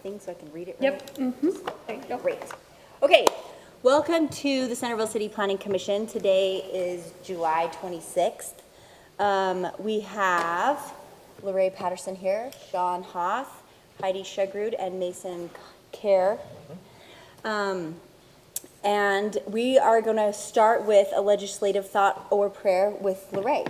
thing so I can read it right? Yep. Mm-hmm. There you go. Great. Okay, welcome to the Centerville City Planning Commission. Today is July 26th. We have Lorraine Patterson here, Sean Hoff, Heidi Shugrud, and Mason Kerr. And we are going to start with a legislative thought or prayer with Lorraine.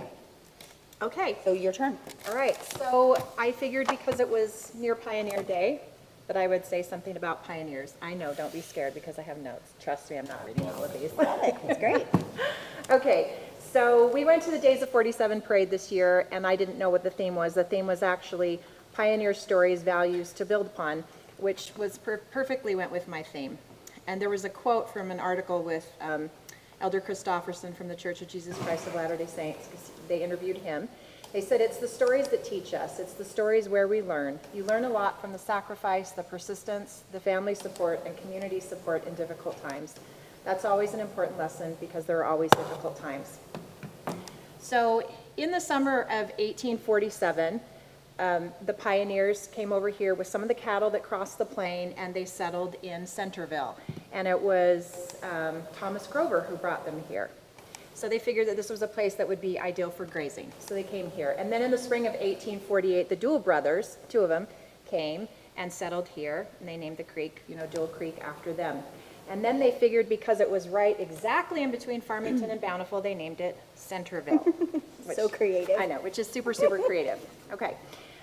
Okay, So your turn. all right. So I figured because it was near Pioneer Day that I would say something about pioneers. I know, don't be scared because I have notes. Trust me, I'm not reading all of these. That's great. Okay, so we went to the Days of 47 parade this year, and I didn't know what the theme was. The theme was actually Pioneer Stories, Values to Build Upon, which was perfectly went with my theme. And there was a quote from an article with Elder Christofferson from the Church of Jesus Christ of Latter-day Saints, because they interviewed him. They said, it's the stories that teach us. It's the stories where we learn. You learn a lot from the sacrifice, the persistence, the family support, and community support in difficult times. That's always an important lesson because there are always difficult times. So in the summer of 1847, the pioneers came over here with some of the cattle that crossed the plain, and they settled in Centerville. And it was Thomas Grover who brought them here. So they figured that this was a place that would be ideal for grazing. So they came here. And then in the spring of 1848, the Duell brothers, two of them, came and settled here. And they named the creek, Duell Creek after them. And then they figured because it was right exactly in between Farmington and Bountiful, they named it Centerville. So creative. I know, which is super, super creative. Okay.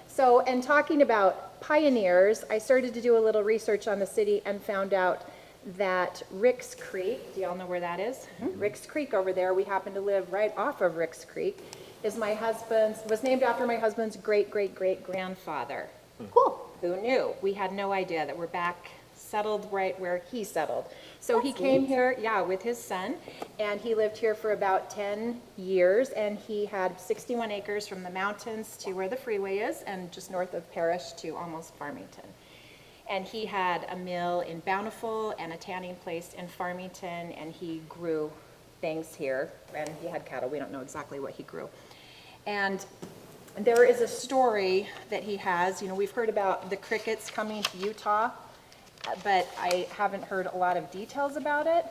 So, and talking about pioneers, I started to do a little research on the city and found out that Ricks Creek, do y'all know where that is? Mm-hmm. Ricks Creek over there, we happen to live right off of Ricks Creek, was named after my husband's great-great-great-grandfather. Cool. Who knew? We had no idea that we're back settled right where he settled. So he came here, with his son, and he lived here for about 10 years, and he had 61 acres from the mountains to where the freeway is, and just north of Parrish to almost Farmington. And he had a mill in Bountiful and a tanning place in Farmington, and he grew things here, and he had cattle. We don't know exactly what he grew. And there is a story that he has. We've heard about the crickets coming to Utah, but I haven't heard a lot of details about it.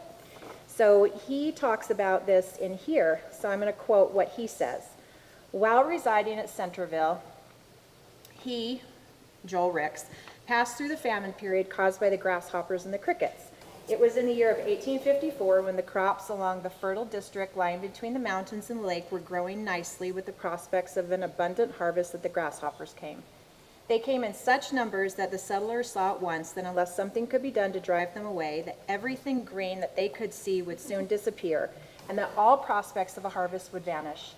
So he talks about this in here. So I'm going to quote what he says. While residing at Centerville, he, Joel Ricks, passed through the famine period caused by the grasshoppers and the crickets. It was in the year of 1854 when the crops along the fertile district lying between the mountains and the lake were growing nicely with the prospects of an abundant harvest that the grasshoppers came. They came in such numbers that the settlers saw at once that unless something could be done to drive them away, that everything green that they could see would soon disappear, and that all prospects of a harvest would vanish.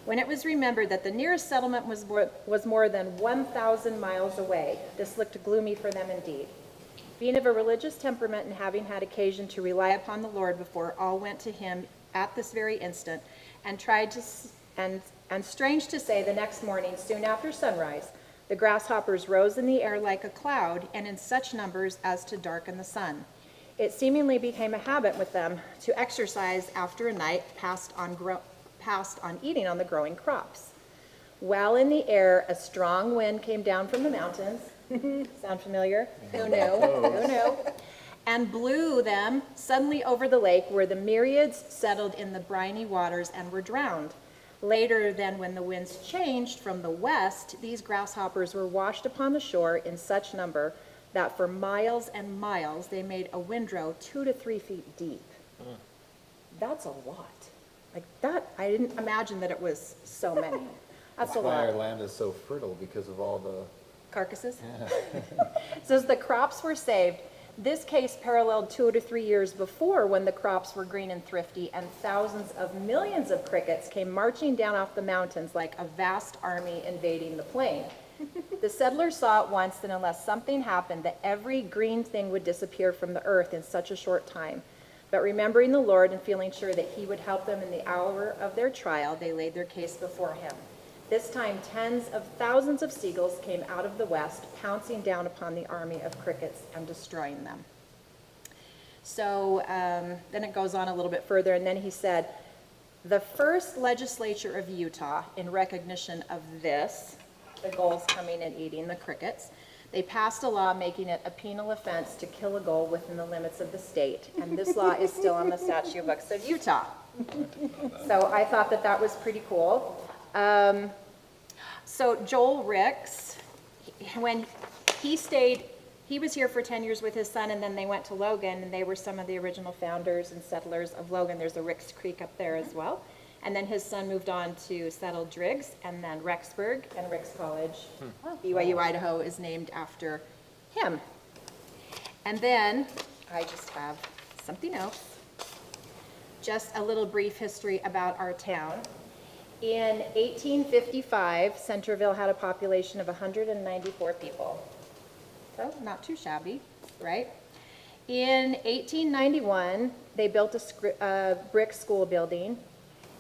When it was remembered that the nearest settlement was more than 1,000 miles away, this looked gloomy for them indeed. Being of a religious temperament and having had occasion to rely upon the Lord before all went to him at this very instant, and strange to say, the next morning, soon after sunrise, the grasshoppers rose in the air like a cloud, and in such numbers as to darken the sun. It seemingly became a habit with them to exercise after a night passed on eating on the growing crops. While in the air, a strong wind came down from the mountains. Sound familiar? Who knew? Who knew? And blew them suddenly over the lake where the myriads settled in the briny waters and were drowned. Later, then, when the winds changed from the west, these grasshoppers were washed upon the shore in such number that for miles and miles they made a windrow 2 to 3 feet deep. That's a lot. Like that, I didn't imagine that it was so many. That's a why our lot. land is so fertile, because of all the Carcasses? So as the crops were saved, this case paralleled 2 to 3 years before when the crops were green and thrifty and thousands of millions of crickets came marching down off the mountains like a vast army invading the plain. The settlers saw at once that unless something happened, that every green thing would disappear from the earth in such a short time. But remembering the Lord and feeling sure that he would help them in the hour of their trial, they laid their case before him. This time, tens of thousands of seagulls came out of the west, pouncing down upon the army of crickets and destroying them. So then it goes on a little bit further, and then he said, the first legislature of Utah, in recognition of this, the gulls coming and eating the crickets, They passed a law making it a penal offense to kill a goal within the limits of the state, and this law is still on the statute books of Utah. So I thought that that was pretty cool. So Joel Ricks, when he stayed, he was here for 10 years with his son, and then they went to Logan, and they were some of the original founders and settlers of Logan. There's a Ricks Creek up there as well. And then his son moved on to settle Driggs, and then Rexburg and Ricks College. BYU Idaho is named after him. And then I just have something else. Just a little brief history about our town. In 1855, Centerville had a population of 194 people. So not too shabby, right? In 1891, they built a brick school building,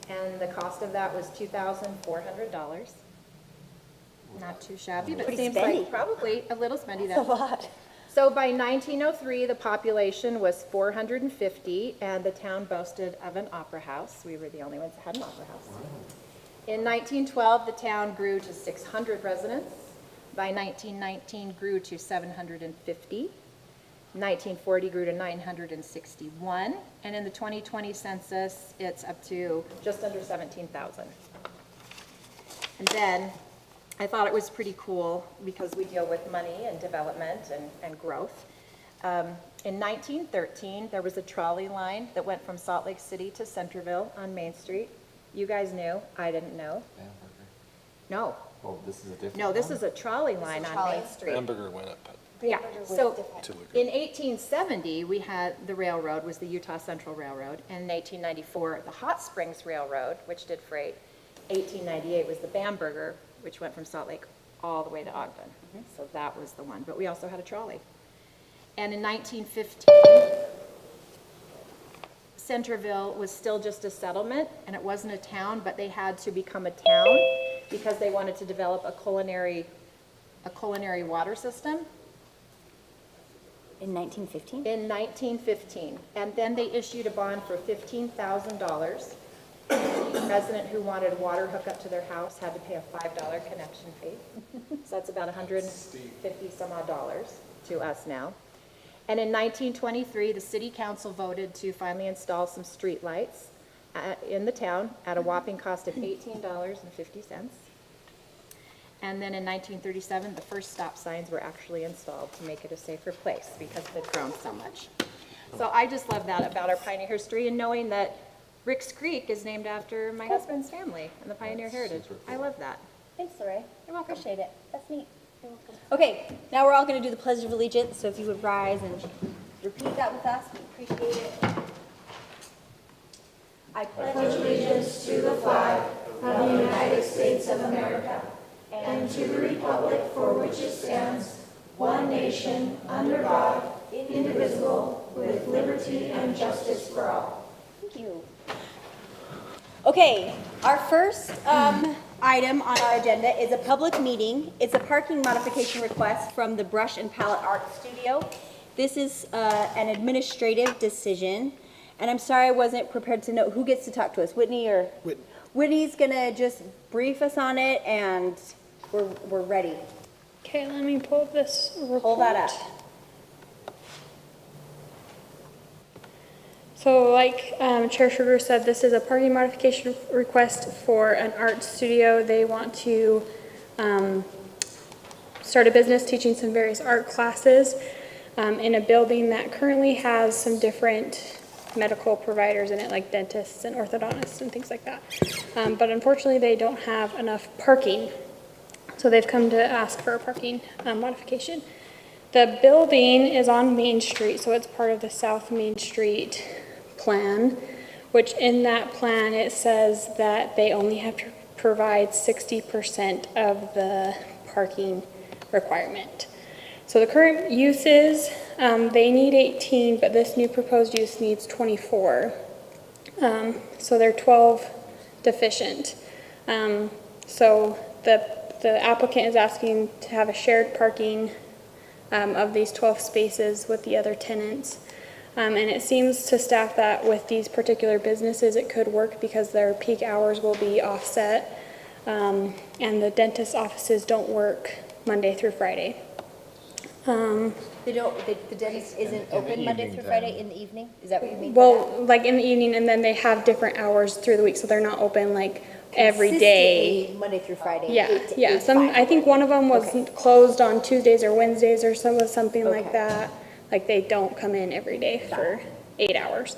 and the cost of that was $2,400. Not too shabby, but Pretty seems spendy. like probably a little spendy That's a though. lot. So by 1903, the population was 450, and the town boasted of an opera house. We were the only ones that had an opera house. In 1912, the town grew to 600 residents. By 1919, grew to 750. 1940 grew to 961, and in the 2020 census, it's up to just under 17,000. And then I thought it was pretty cool because we deal with money and development and growth. In 1913, there was a trolley line that went from Salt Lake City to Centerville on Main Street. You guys knew, I didn't know. Hamburger. No, Oh, this is a different no, this one? is a trolley line on trolley. Main Street. Hamburger went up. Yeah, Hamburger was so different. in 1870, we had the railroad, was the Utah Central Railroad. And in 1894, the Hot Springs Railroad, which did freight. 1898 was the Bamberger, which went from Salt Lake all the way to Ogden. So that was the one, but we also had a trolley. And in 1915, Centerville was still just a settlement, and it wasn't a town, but they had to become a town because they wanted to develop a culinary water system. In 1915? In 1915, and then they issued a bond for $15,000. Any resident who wanted a water hookup to their house had to pay a $5 connection fee. So that's about 150 some odd dollars to us now. And in 1923, the city council voted to finally install some street lights in the town at a whopping cost of $18.50. And then in 1937, the first stop signs were actually installed to make it a safer place because it had grown so much. So I just love that about our pioneer history, and knowing that Ricks Creek is named after my husband's family and the pioneer heritage. super I cool. love that. Thanks, Lorraine. You're welcome. Appreciate it. That's neat. You're welcome. Okay, now we're all going to do the Pledge of Allegiance, so if you would rise and repeat that with us, we appreciate it. I pledge allegiance to the flag of the United States of America and to the republic for which it stands, one nation, under God, indivisible, with liberty and justice for all. Thank you. Okay, our first item on our agenda is a public meeting. It's a parking modification request from the Brush and Palette Art Studio. This is an administrative decision, and I'm sorry I wasn't prepared to know who gets to talk to us, Whitney or? Whitney. Whitney's gonna just brief us on it, and we're ready. Okay, let me pull this report. Hold that up. So like Chair Sugar said, this is a parking modification request for an art studio. They want to start a business teaching some various art classes in a building that currently has some different medical providers in it, like dentists and orthodontists and things like that. But unfortunately, they don't have enough parking. So they've come to ask for a parking modification. The building is on Main Street, so it's part of the South Main Street plan, which in that plan, it says that they only have to provide 60% of the parking requirement. So the current uses, they need 18, but this new proposed use needs 24. So they're 12 deficient. So the applicant is asking to have a shared parking of these 12 spaces with the other tenants. And it seems to staff that with these particular businesses, it could work because their peak hours will be offset. And the dentist offices don't work Monday through Friday. They don't, the dentist isn't open Monday evening through Friday time. in the evening? Is that what you mean by that? Well, like in the evening, and then they have different hours through the week, so they're not open like every day. Consistently Monday through Friday, Yeah, 8 to yeah, 8 to some, 5. I think one of them was Okay. closed on Tuesdays or Wednesdays or something like Okay. that. Like they don't come in every day for 8 hours.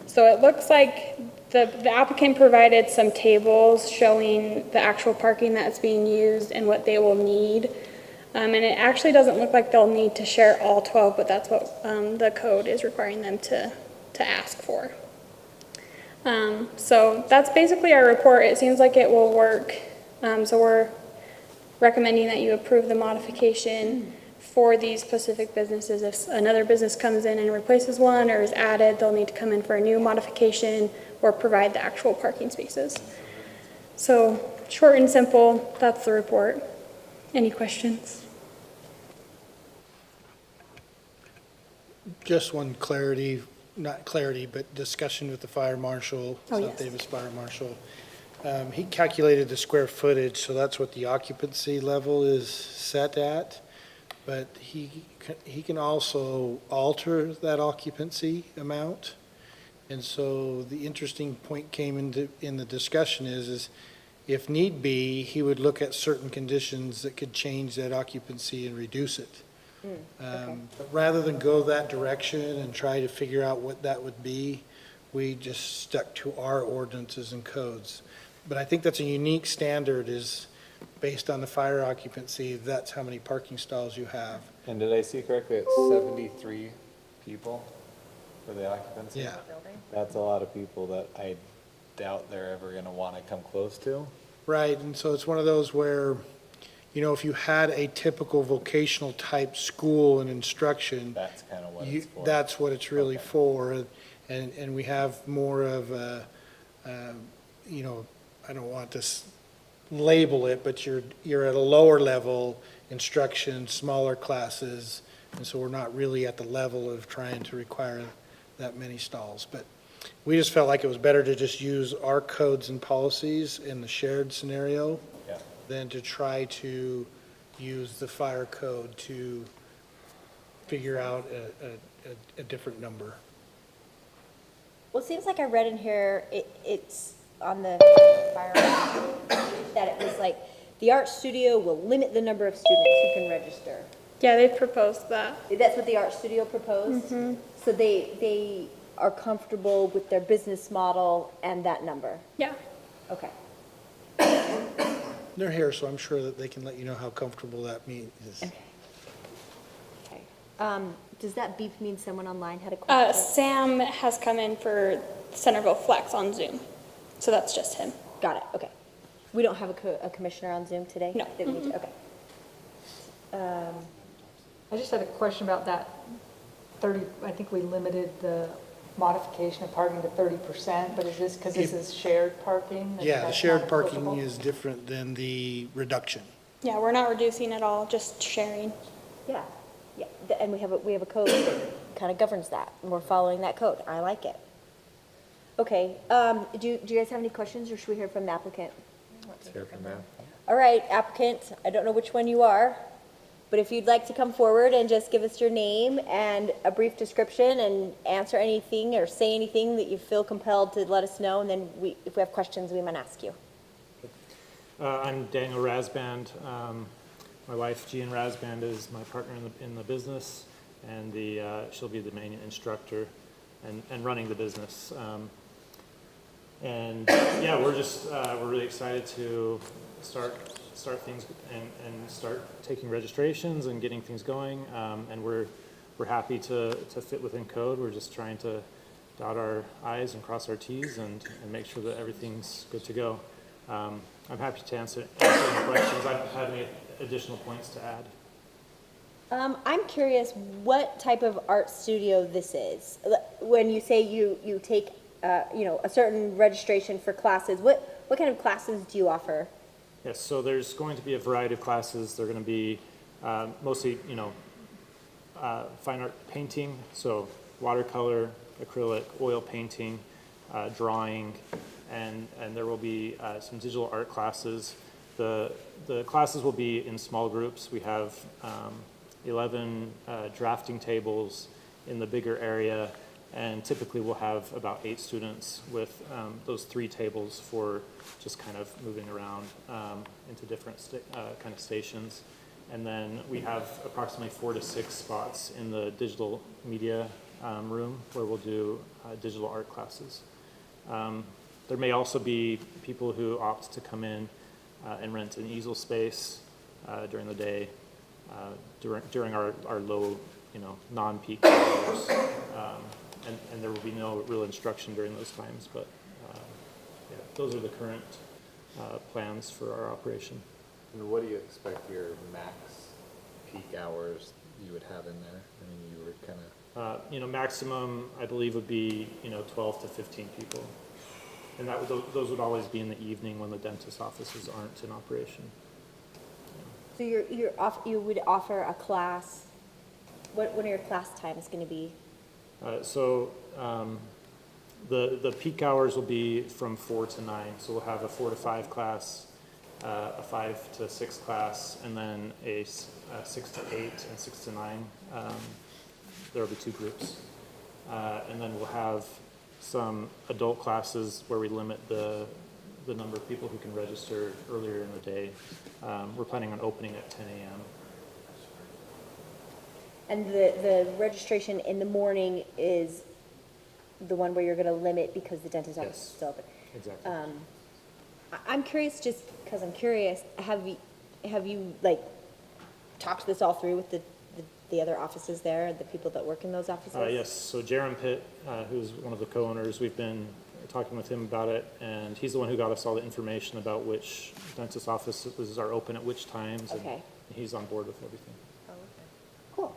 So it looks like the applicant provided some tables showing the actual parking that's being used and what they will need. And it actually doesn't look like they'll need to share all 12, but that's what, the code is requiring them to ask for. So that's basically our report. It seems like it will work. So we're recommending that you approve the modification for these specific businesses. If another business comes in and replaces one or is added, they'll need to come in for a new modification or provide the actual parking spaces. So short and simple, that's the report. Any questions? Just one clarity, not clarity, but discussion with the fire marshal, Oh, South yes. Davis Fire Marshal. He calculated the square footage, so that's what the occupancy level is set at. But he can also alter that occupancy amount. And so the interesting point came in the discussion is if need be, he would look at certain conditions that could change that occupancy and reduce it. But rather than go that direction and try to figure out what that would be, we just stuck to our ordinances and codes. But I think that's a unique standard is based on the fire occupancy, that's how many parking stalls you have. And did I see correctly, it's 73 people for the occupancy? Yeah. That's a lot of people that I doubt they're ever gonna wanna come close to. Right, and so it's one of those where, you know, if you had a typical vocational type school and instruction, That's kinda what it's for. that's what it's really Okay. for. And we have more of you know, I don't want to label it, but you're at a lower level instruction, smaller classes, and so we're not really at the level of trying to require that many stalls. But we just felt like it was better to just use our codes and policies in the shared scenario Yeah. than to try to use the fire code to figure out a different number. Well, it seems like I read in here, it's on the fire, that it was like, the art studio will limit the number of students who can register. Yeah, they've proposed that. That's what the art studio proposed? So they are comfortable with their business model and that number? Yeah. Okay. They're here, so I'm sure that they can let you know how comfortable that means. Okay. Does that beep mean someone online had a question? Sam has come in for Centerville Flex on Zoom, so that's just him. Got it, okay. We don't have a commissioner on Zoom today? No. Didn't need to, okay. I just had a question about that 30, I think we limited the modification of parking to 30%, but is this, because this is shared parking? that Yeah, the that's shared not parking applicable? is different than the reduction. Yeah, we're not reducing at all, just sharing. Yeah, yeah, and we have a code that kind of governs that, and we're following that code. I like it. Okay, do you guys have any questions, or should we hear from the applicant? Let's hear from them. All right, applicant, I don't know which one you are, but if you'd like to come forward and just give us your name and a brief description and answer anything or say anything that you feel compelled to let us know, and then if we have questions, we might ask you. I'm Daniel Rasband. My wife, Jean Rasband, is my partner in the business, and she'll be the main instructor and running the business. And yeah, we're really excited to start things and start taking registrations and getting things going. And we're happy to fit within code. We're just trying to dot our I's and cross our T's and make sure that everything's good to go. I'm happy to answer any questions. I don't have any additional points to add. I'm curious what type of art studio this is. When you say you take, a certain registration for classes, what kind of classes do you offer? Yes, so there's going to be a variety of classes. They're going to be mostly, fine art painting, so watercolor, acrylic, oil painting, drawing, and there will be some digital art classes. The classes will be in small groups. We have 11 drafting tables in the bigger area, and typically we'll have about 8 students with those 3 tables for just kind of moving around into different kind of stations. And then we have approximately 4 to 6 spots in the digital media room where we'll do digital art classes. There may also be people who opt to come in and rent an easel space during the day, during our low, non-peak hours. And there will be no real instruction during those times, but yeah, those are the current plans for our operation. And what do you expect your max peak hours you would have in there? I mean, you were kind of, Maximum, I believe, would be, 12 to 15 people. And those would always be in the evening when the dentist offices aren't in operation. So you would offer a class, what are your class times going to be? The peak hours will be from 4 to 9. So we'll have a 4 to 5 class, a 5 to 6 class, and then a 6 to 8 and 6 to 9. There will be 2 groups. And then we'll have some adult classes where we limit the number of people who can register earlier in the day. We're planning on opening at 10 a.m. And the registration in the morning is the one where you're going to limit because the dentist office is still open? Exactly. I'm curious, just because I'm curious, have you like talked this all through with the other offices there, the people that work in those offices? Yes, so Jaron Pitt, who's one of the co-owners, we've been talking with him about it, and he's the one who got us all the information about which dentist offices are open at which times. Okay. And he's on board with everything. Cool.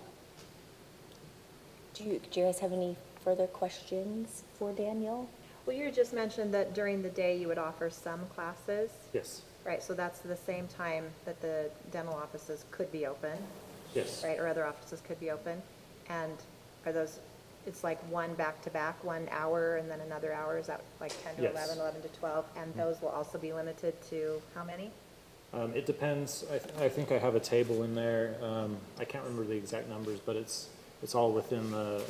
Do you guys have any further questions for Daniel? Well, you just mentioned that during the day you would offer some classes, Yes, right? So that's the same time that the dental offices could be open, yes. right? Or other offices could be open. And are those, it's like one back-to-back, 1 hour and then another hour? Is that like 10 to Yes. 11, 11 to 12? And those will also be limited to how many? It depends. I think I have a table in there. I can't remember the exact numbers, but it's all within the,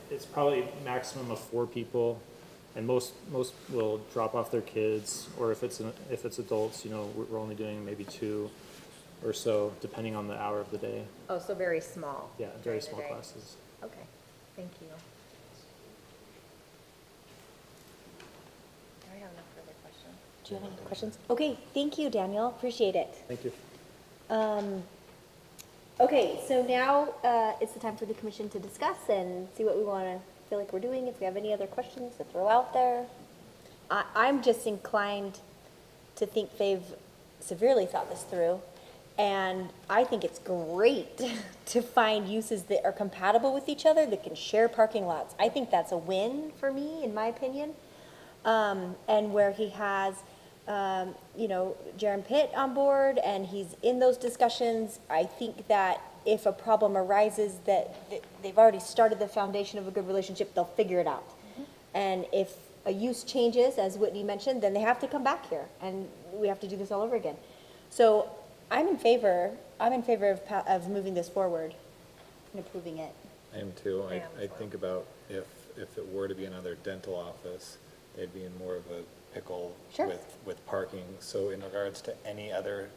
it's probably maximum of 4 people, and most will drop off their kids, or if it's adults, we're only doing maybe 2 or so, depending on the hour of the day. Oh, so very small. Yeah, during very the small day. classes. Okay, thank you. I have no further questions. Do you have any questions? Okay, thank you, Daniel. Appreciate it. Thank you. Okay, so now it's the time for the commission to discuss and see what we want to feel like we're doing. If we have any other questions to throw out there. I'm just inclined to think they've severely thought this through. And I think it's great to find uses that are compatible with each other, that can share parking lots. I think that's a win for me, in my opinion. And where he has, Jaron Pitt on board, and he's in those discussions, I think that if a problem arises, that they've already started the foundation of a good relationship, they'll figure it out. And if a use changes, as Whitney mentioned, then they have to come back here, and we have to do this all over again. So I'm in favor of moving this forward and approving it. I am too. Yeah, I think about if it were to be another dental office, they'd be in more of a pickle Sure. with parking. So in regards to any other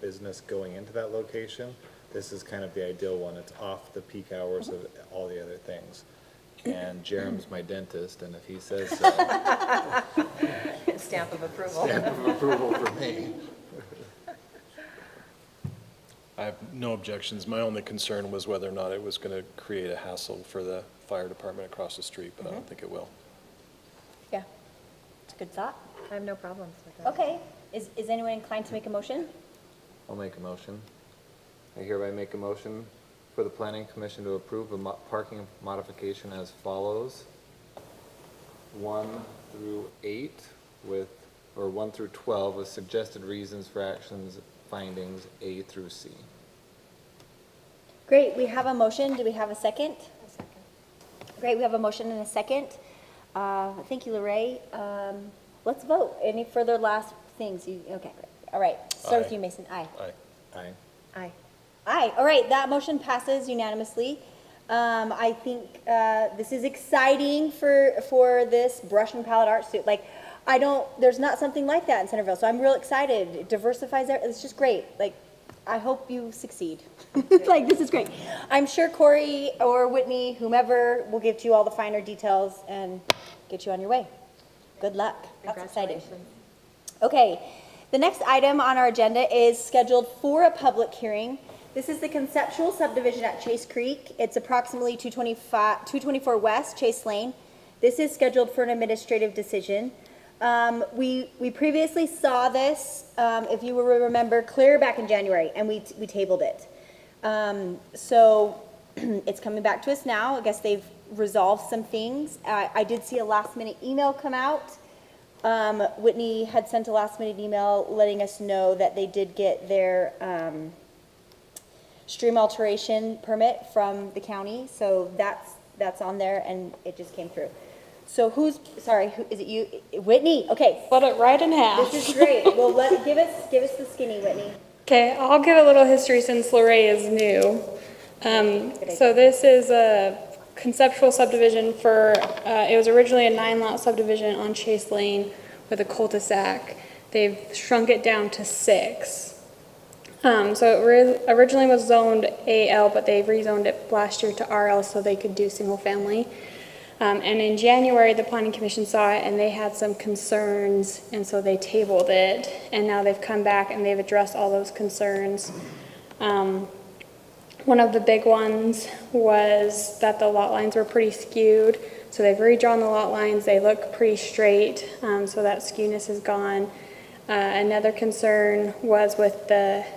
business going into that location, this is kind of the ideal one. It's off the peak hours of all the other things. And Jerem's my dentist, and if he says so, Stamp of approval. stamp of approval for me. I have no objections. My only concern was whether or not it was going to create a hassle for the fire department across the street, but I don't think it will. Yeah, it's a good thought. I have no problems with that. Okay, is anyone inclined to make a motion? I'll make a motion. I hereby make a motion for the planning commission to approve a parking modification as follows. 1 through 12 with suggested reasons for actions, findings A through C. Great, we have a motion. Do we have a second? A second. Great, we have a motion and a second. Thank you, Lorraine. Let's vote. Any further last things. Okay, all right. Start with Aye. you, Mason. Aye. Aye. Aye. Aye, all right, that motion passes unanimously. I think this is exciting for this brush and palette art suit. Like, there's not something like that in Centerville, so I'm real excited. It diversifies, it's just great. Like, I hope you succeed. Like, this is great. I'm sure Corey or Whitney, whomever, will give you all the finer details and get you on your way. Good luck. That's exciting. Okay, the next item on our agenda is scheduled for a public hearing. This is the conceptual subdivision at Chase Creek. It's approximately 224 West Chase Lane. This is scheduled for an administrative decision. We previously saw this, if you will remember, clear back in January, and we tabled it. So it's coming back to us now. I guess they've resolved some things. I did see a last-minute email come out. Whitney had sent a last-minute email letting us know that they did get their stream alteration permit from the county, so that's on there, and it just came through. So sorry, is it you? Whitney, okay. Split it right in half. This is great. Well, give us the skinny, Whitney. Okay, I'll give a little history since Lorraine is new. So this is a conceptual subdivision for, it was originally a 9-lot subdivision on Chase Lane with a cul-de-sac. They've shrunk it down to 6. So it originally was zoned AL, but they rezoned it last year to RL so they could do single family. And in January, the Planning Commission saw it and they had some concerns, and so they tabled it. And now they've come back and they've addressed all those concerns. One of the big ones was that the lot lines were pretty skewed. So they've redrawn the lot lines. They look pretty straight, so that skewness is gone. Another concern was with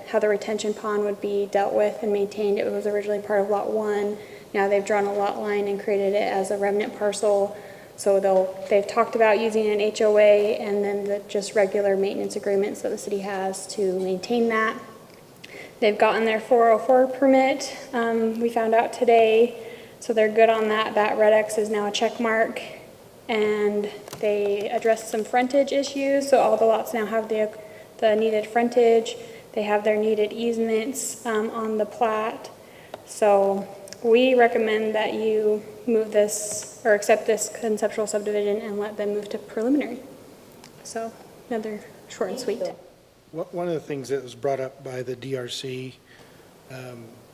how the retention pond would be dealt with and maintained. It was originally part of Lot 1. Now they've drawn a lot line and created it as a remnant parcel. So they've talked about using an HOA and then just regular maintenance agreements that the city has to maintain that. They've gotten their 404 permit, we found out today, so they're good on that. That red X is now a check mark. And they addressed some frontage issues, so all the lots now have the needed frontage. They have their needed easements on the plat. So we recommend that you move this, or accept this conceptual subdivision and let them move to preliminary. So another short and sweet. One of the things that was brought up by the DRC,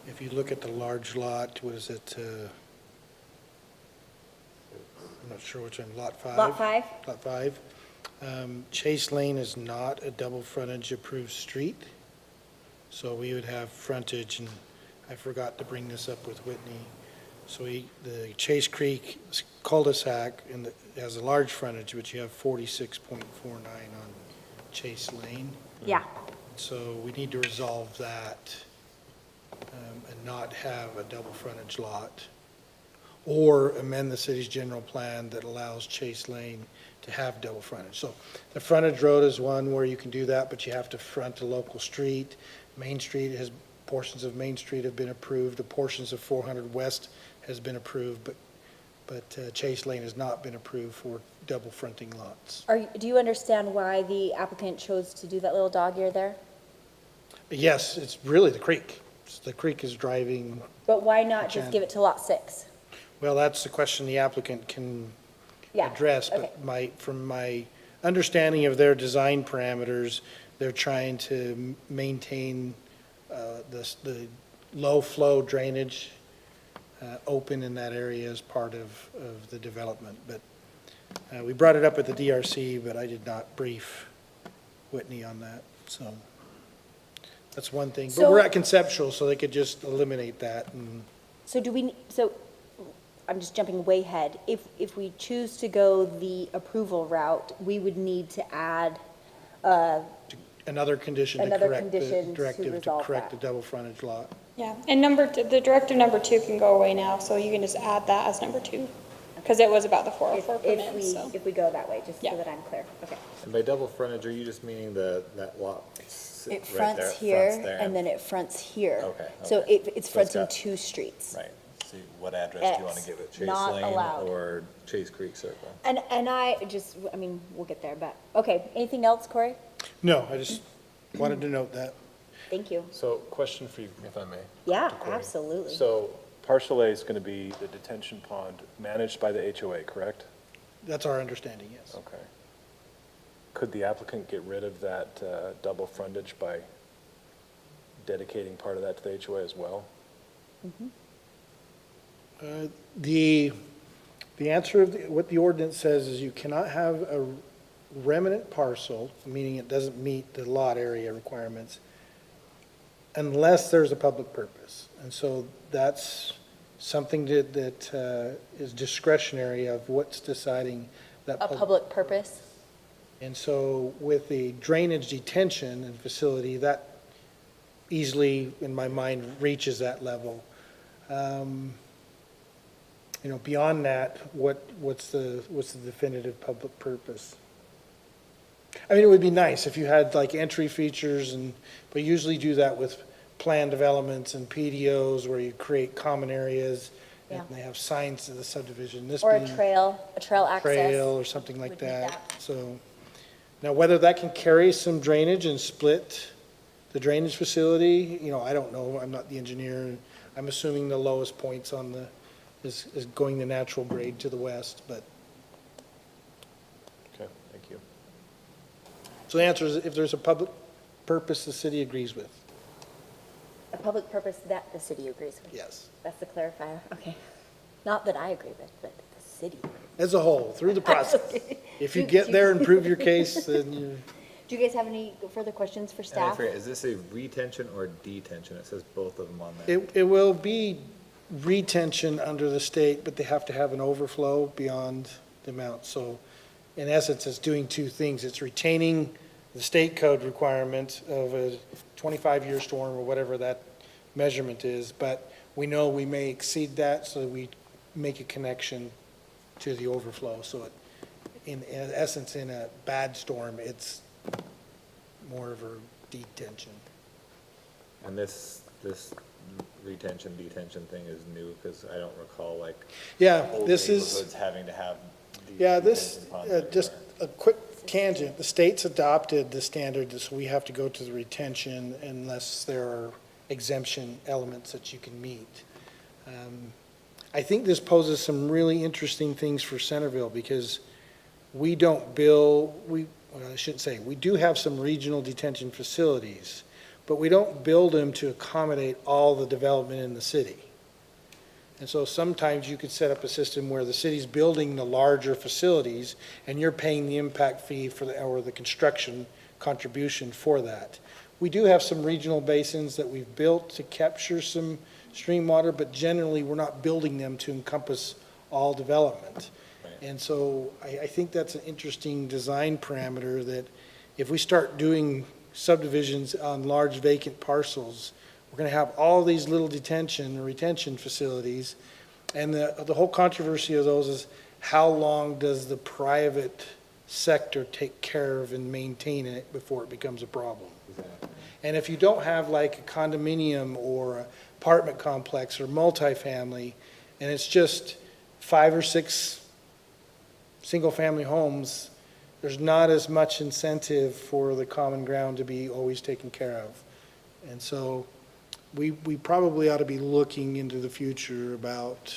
if you look at the large lot, what is it? I'm not sure which one, Lot 5? Lot 5? Lot 5. Chase Lane is not a double frontage approved street, so we would have frontage, and I forgot to bring this up with Whitney. So the Chase Creek cul-de-sac has a large frontage, but you have 46.49 on Chase Lane. Yeah. So we need to resolve that and not have a double frontage lot. Or amend the city's general plan that allows Chase Lane to have double frontage. So the frontage road is one where you can do that, but you have to front a local street. Main Street portions of Main Street have been approved. The portions of 400 West has been approved, but Chase Lane has not been approved for double fronting lots. Do you understand why the applicant chose to do that little dog ear there? Yes, it's really the creek. The creek is driving. But why not just give it to Lot 6? Well, that's the question the applicant can Yeah. address, Okay. but from my understanding of their design parameters, they're trying to maintain the low flow drainage open in that area as part of the development. But we brought it up at the DRC, but I did not brief Whitney on that, so that's one thing. But So- we're at conceptual, so they could just eliminate that and. So I'm just jumping way ahead. If we choose to go the approval route, we would need to add, Another condition to Another correct condition the to directive to resolve correct the that. double frontage lot. Yeah, and the directive number 2 can go away now, so you can just add that as number 2. Because it was about the 404 permit, so. if we go that way, just so Yeah. that I'm clear. Okay. And by double frontage, are you just meaning that lot It right there, fronts here, there? and then it fronts here. Okay, So okay. it's So it's fronting got- 2 streets. Right, see, what address do you want to X, give it, Chase not Lane allowed. or Chase Creek Circle? And we'll get there, but, okay, anything else, Corey? No, I just wanted to note that. Thank you. So question for you, if I may. Yeah, Corey. absolutely. So partial A is going to be the detention pond managed by the HOA, correct? That's our understanding, yes. Okay. Could the applicant get rid of that double frontage by dedicating part of that to the HOA as well? The answer of what the ordinance says is you cannot have a remnant parcel, meaning it doesn't meet the lot area requirements, unless there's a public purpose. And so that's something that is discretionary of what's deciding that. A public purpose? And so with the drainage detention and facility, that easily, in my mind, reaches that level. You know, beyond that, what's the definitive public purpose? I mean, it would be nice if you had like entry features and, but usually do that with planned developments and PDOs where you create common areas and Yeah. they have signs to the subdivision. This Or a being trail access? trail or something like would need that. that. So, now whether that can carry some drainage and split the drainage facility, you know, I don't know. I'm not the engineer. I'm assuming the lowest points on the, is going the natural grade to the west, but, Okay, thank you. so the answer is if there's a public purpose the city agrees with, A public purpose that the city agrees with? yes. That's the clarifier, okay. Not that I agree with, but the city. As a whole, through the process. If you get there and prove your case, then you, Do you guys have any further questions for And I staff? forget, is this a retention or detention? It says both of them on there. it will be retention under the state, but they have to have an overflow beyond the amount. So in essence, it's doing two things. It's retaining the state code requirement of a 25-year storm or whatever that measurement is, but we know we may exceed that, so we make a connection to the overflow. So it, in essence, in a bad storm, it's more of a detention. And this retention, detention thing is new, because I don't recall like Yeah, old this is. neighborhoods having to have these Yeah, this, detention ponds just everywhere. a quick tangent, the state's adopted the standard, so we have to go to the retention unless there are exemption elements that you can meet. I think this poses some really interesting things for Centerville, because we don't well, I shouldn't say, we do have some regional detention facilities, but we don't build them to accommodate all the development in the city. And so sometimes you could set up a system where the city's building the larger facilities and you're paying the impact fee for or the construction contribution for that. We do have some regional basins that we've built to capture some stream water, but generally we're not building them to encompass all development. Right. And so I think that's an interesting design parameter that if we start doing subdivisions on large vacant parcels, we're going to have all these little detention or retention facilities. And the whole controversy of those is how long does the private sector take care of and maintain it before it becomes a problem? And if you don't have like a condominium or apartment complex or multifamily, and it's just 5 or 6 single-family homes, there's not as much incentive for the common ground to be always taken care of. And so we probably ought to be looking into the future about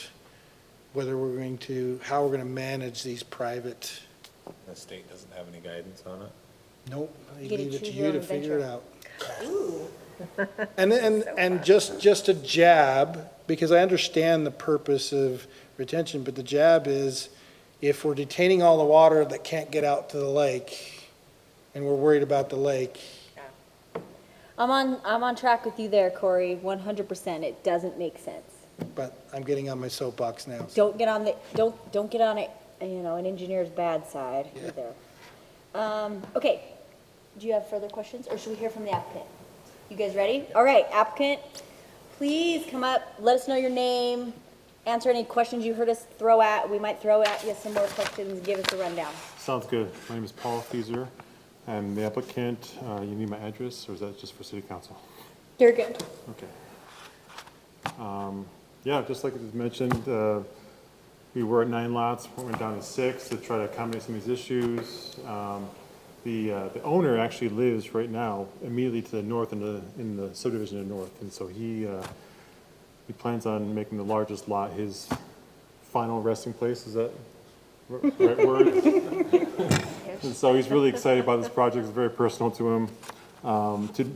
whether we're going to, how we're going to manage these private, The state doesn't have any guidance on it? nope, I You get to leave it to choose you your to own figure it adventure. out. And just a jab, because I understand the purpose of retention, but the jab is if we're detaining all the water that can't get out to the lake, and we're worried about the lake, I'm on track with you there, Corey, 100%. It doesn't make sense. but I'm getting on my soapbox now. Don't get on don't get on it, you know, an engineer's bad side either. Okay, do you have further questions, or should we hear from the applicant? You guys ready? All right, applicant, please come up, let us know your name, answer any questions you heard us throw at, we might throw at you some more questions, give us a rundown. Sounds good. My name is Paul Fieser. I'm the applicant. You need my address, or is that just for city council? You're good. Okay. Yeah, just like it was mentioned, we were at 9 lots, went down to 6 to try to accommodate some of these issues. the owner actually lives right now immediately to the north in the subdivision to the north. And so he plans on making the largest lot his final resting place. Is that right word? And so he's really excited about this project. It's very personal to him.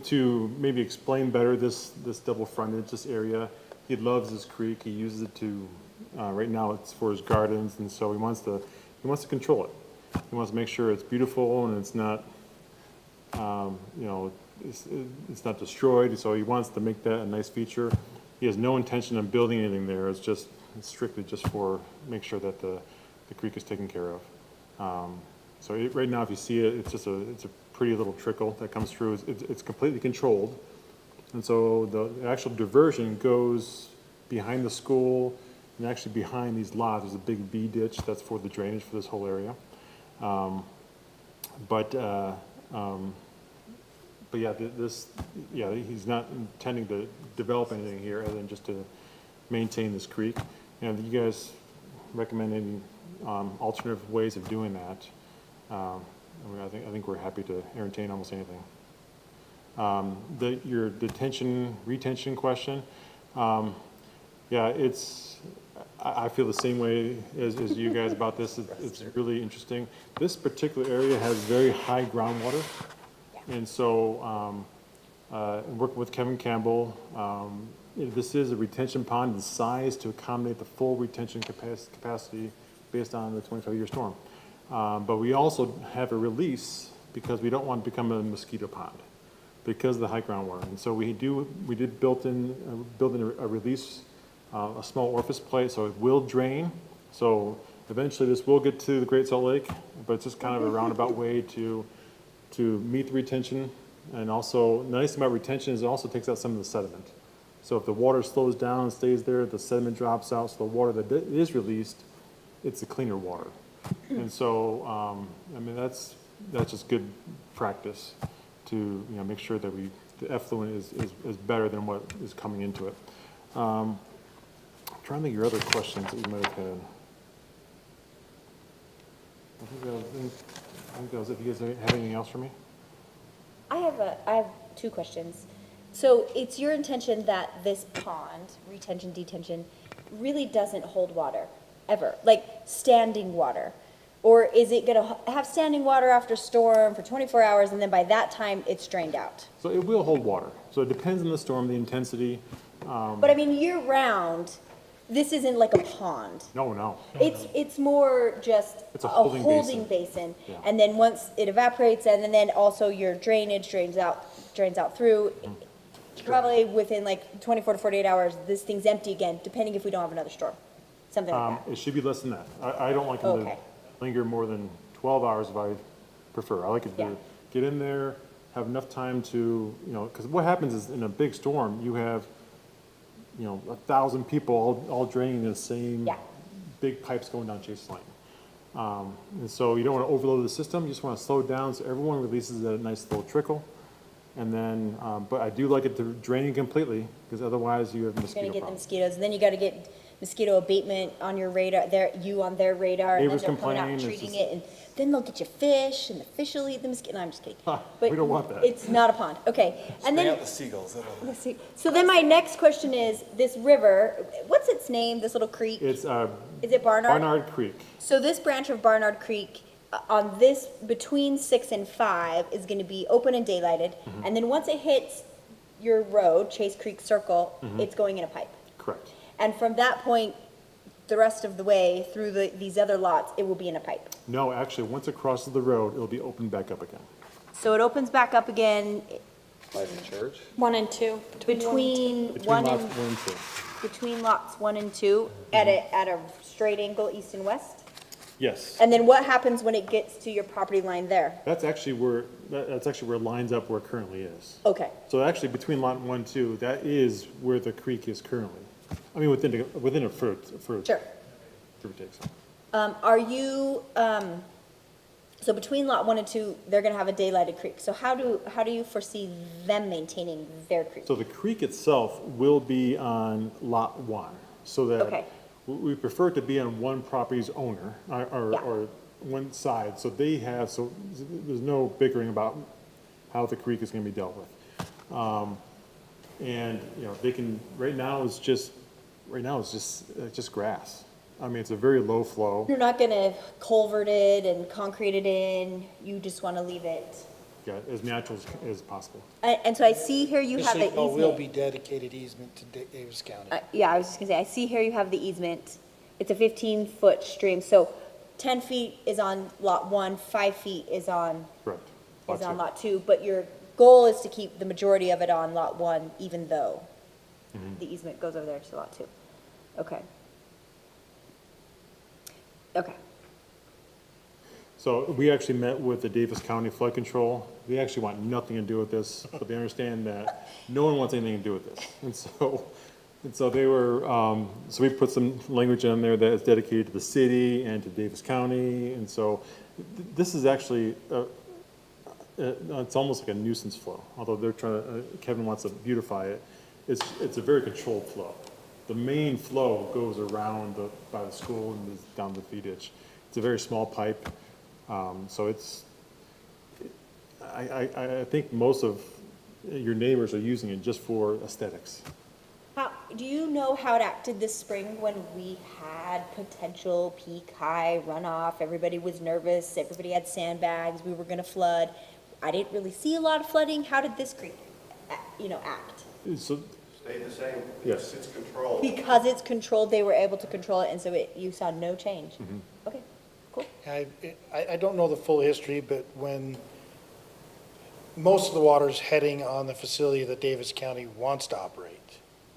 To maybe explain better this double frontage, this area, he loves this creek. He uses it to, right now it's for his gardens, and so he wants to control it. He wants to make sure it's beautiful and it's not, it's not destroyed. So he wants to make that a nice feature. He has no intention of building anything there. It's strictly just for make sure that the creek is taken care of. Right now, if you see it, it's a pretty little trickle that comes through. It's completely controlled. And so the actual diversion goes behind the school and actually behind these lots. There's a big B ditch that's for the drainage for this whole area. But yeah, he's not intending to develop anything here other than just to maintain this creek. And you guys recommend any alternative ways of doing that? I think we're happy to entertain almost anything. Your retention question, yeah, I feel the same way as you guys about this. It's really interesting. This particular area has very high groundwater. And so, working with Kevin Campbell, this is a retention pond sized to accommodate the full retention capacity based on the 25-year storm. But we also have a release because we don't want to become a mosquito pond because of the high groundwater. And so we did build in a release, a small orifice plate, so it will drain. So eventually this will get to the Great Salt Lake, but it's just kind of a roundabout way to meet the retention. And also, the nice thing about retention is it also takes out some of the sediment. So if the water slows down and stays there, the sediment drops out, so the water that is released, it's a cleaner water. And so, that's just good practice to make sure that the effluent is better than what is coming into it. I'm trying to think of your other questions that you might have had. I think that was it. You guys have anything else for me? I have two questions. So it's your intention that this pond, retention, detention, really doesn't hold water, ever, like standing water? Or is it gonna have standing water after storm for 24 hours and then by that time it's drained out? So it will hold water. So it depends on the storm, the intensity. But I mean, year round, this isn't like a pond. No. It's more just It's a holding basin. Yeah. And then once it evaporates and then also your drainage drains out through, probably within like 24 to 48 hours, this thing's empty again, depending if we don't have another storm, something like that. It should be less than that. I don't like them to Okay. linger more than 12 hours if I prefer. I like it Yeah. to get in there, have enough time to, because what happens is in a big storm, you have, 1,000 people all draining the same Yeah. big pipes going down Chase Lane. And so you don't want to overload the system, you just want to slow it down so everyone releases a nice little trickle. And then, but I do like it to drain completely because otherwise you have You're mosquito gonna get the problems. mosquitoes, and then you gotta get mosquito abatement on your radar, on their radar, and then Neighbors they're coming out and complain, it's treating just- it, and then they'll get you fish, and the fish will eat the mosquito, no, I'm just kidding. Ha, But we don't want that. It's not a pond, okay, and Bring then, out the seagulls. let's see, so then my next question is, this river, what's its name, this little creek? It's Is it Barnard? Barnard Creek. So this branch of Barnard Creek, on this, between 6 and 5, is gonna be open and daylighted, and then once it hits your road, Chase Creek Circle, it's going in a pipe. Correct. And from that point, the rest of the way through these other lots, it will be in a pipe. No, actually, once it crosses the road, it'll be opened back up again. So it opens back up again By the church? 1 and 2. between Between one lots and, 1 and 2. between lots 1 and 2 at a straight angle, east and west? Yes. And then what happens when it gets to your property line there? That's actually where it lines up where it currently is. Okay, So actually, between lot 1 and 2, that is where the creek is currently. I mean, within a foot. sure. Give or take. Are you, so between lot 1 and 2, they're gonna have a daylighted creek. So how do you foresee them maintaining their creek? So the creek itself will be on lot 1, so that Okay. we prefer it to be on one property's owner, Yeah. or one side, so they have, so there's no bickering about how the creek is gonna be dealt with. And, you know, they can, right now it's just grass. I mean, it's a very low flow. You're not gonna culvert it and concrete it in, you just wanna leave it. Yeah, as natural as possible. And so I see here you Just have so the you know, will be easement. dedicated easement to Davis County. Yeah, I was just gonna say, I see here you have the easement. It's a 15-foot stream, so 10 feet is on lot 1, 5 feet is on Correct. lot 2, but your goal is to keep the majority of it on lot 1, even though the easement goes over there to lot 2. Okay. Okay. So we actually met with the Davis County Flood Control. They actually want nothing to do with this, but they understand that no one wants anything to do with this. And so they were, so we put some language in there that is dedicated to the city and to Davis County. And so this is actually, it's almost like a nuisance flow, although they're trying to, Kevin wants to beautify it. It's a very controlled flow. The main flow goes around by the school and is down the feed ditch. It's a very small pipe, so it's, I think most of your neighbors are using it just for aesthetics. Do you know how it acted this spring when we had potential peak high runoff? Everybody was nervous, everybody had sandbags, we were gonna flood. I didn't really see a lot of flooding. How did this creek, act? So, Stay the same. Yes. It's controlled. Because it's controlled, they were able to control it, and so you saw no change? Okay, cool. I don't know the full history, but when most of the water's heading on the facility that Davis County wants to operate,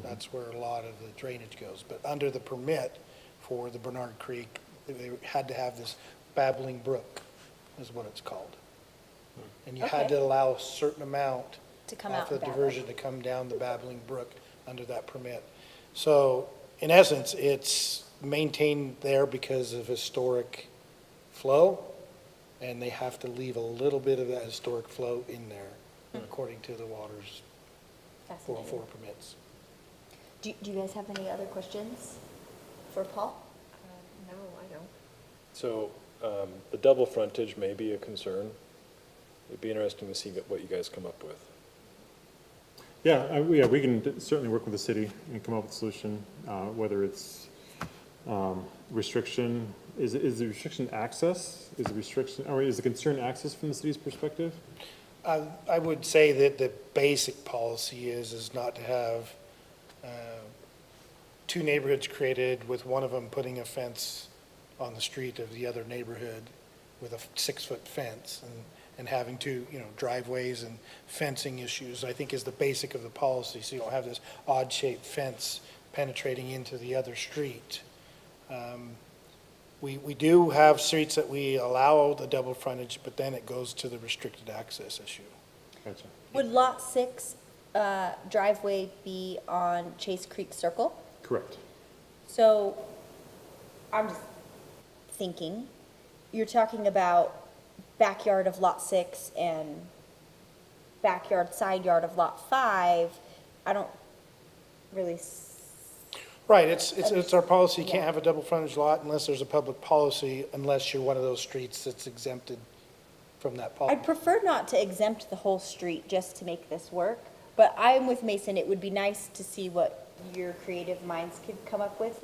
that's where a lot of the drainage goes. But under the permit for the Bernard Creek, they had to have this babbling brook, is what it's called. And you had Okay. to allow a certain amount To come off out the and babble. diversion to come down the babbling brook under that permit. So in essence, it's maintained there because of historic flow, and they have to leave a little bit of that historic flow in there according to the water's 404 permits. Do you guys have any other questions for Paul? No, I don't. So, the double frontage may be a concern. It'd be interesting to see what you guys come up with. yeah, we can certainly work with the city and come up with a solution, whether it's restriction, is the restriction access? Is the restriction, or is the concern access from the city's perspective? I would say that the basic policy is not to have two neighborhoods created with one of them putting a fence on the street of the other neighborhood with a 6-foot fence and having to, driveways and fencing issues, I think is the basic of the policy. So you don't have this odd-shaped fence penetrating into the other street. We do have streets that we allow the double frontage, but then it goes to the restricted access issue. Gotcha. Would Lot 6 driveway be on Chase Creek Circle? Correct. So, I'm just thinking, you're talking about backyard of Lot 6 and backyard, side yard of Lot 5. I don't really, Right, it's our policy, you can't have a double frontage lot unless there's a public policy, unless you're one of those streets that's exempted from that policy. I'd prefer not to exempt the whole street just to make this work, but I'm with Mason, it would be nice to see what your creative minds could come up with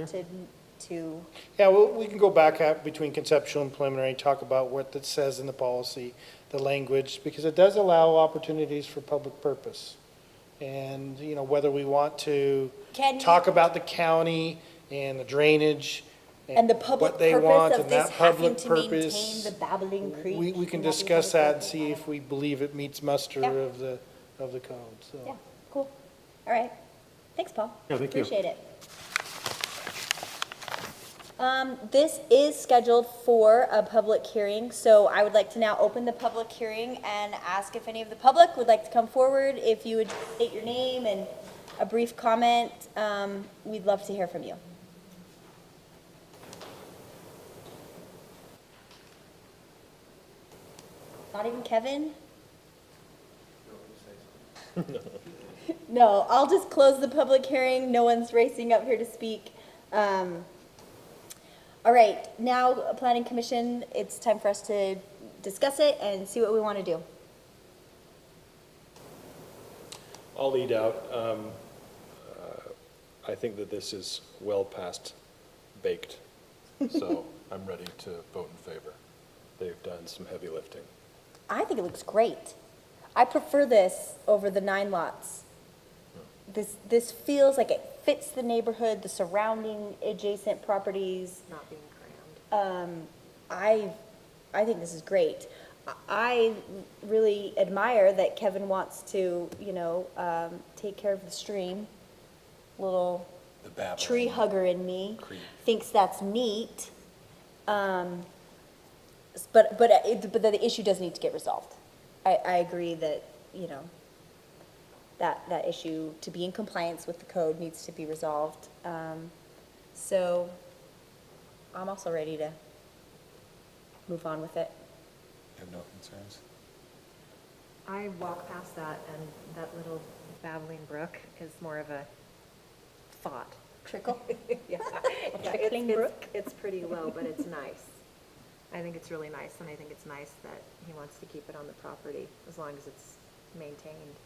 to, Yeah, well, we can go back at between conceptual and preliminary, talk about what that says in the policy, the language, because it does allow opportunities for public purpose. And, whether we want to Can you- talk about the county and the drainage and the public what they purpose want of and this that having public to purpose. maintain the babbling creek. We can and having discuss public that and purpose. see if we believe it meets muster Yeah. of the code, so. Yeah, cool. All right. Thanks, Paul. Yeah, thank you. Appreciate it. This is scheduled for a public hearing, so I would like to now open the public hearing and ask if any of the public would like to come forward. If you would state your name and a brief comment, we'd love to hear from you. Not even Kevin? No, I'll just close the public hearing. No one's racing up here to speak. All right, now, Planning Commission, it's time for us to discuss it and see what we want to do. I'll lead out. I think that this is well past baked, so I'm ready to vote in favor. They've done some heavy lifting. I think it looks great. I prefer this over the 9 lots. This feels like it fits the neighborhood, the surrounding adjacent properties. Not being crammed. I think this is great. I really admire that Kevin wants to, take care of the stream. Little The babbling tree hugger in me creek. thinks that's neat. But the issue does need to get resolved. I agree that, that issue, to be in compliance with the code, needs to be resolved. So I'm also ready to move on with it. I have no concerns. I walk past that and that little babbling brook is more of a thought. Trickle? Yeah, trickling brook? It's pretty low, but it's nice. I think it's really nice, and I think it's nice that he wants to keep it on the property as long as it's maintained.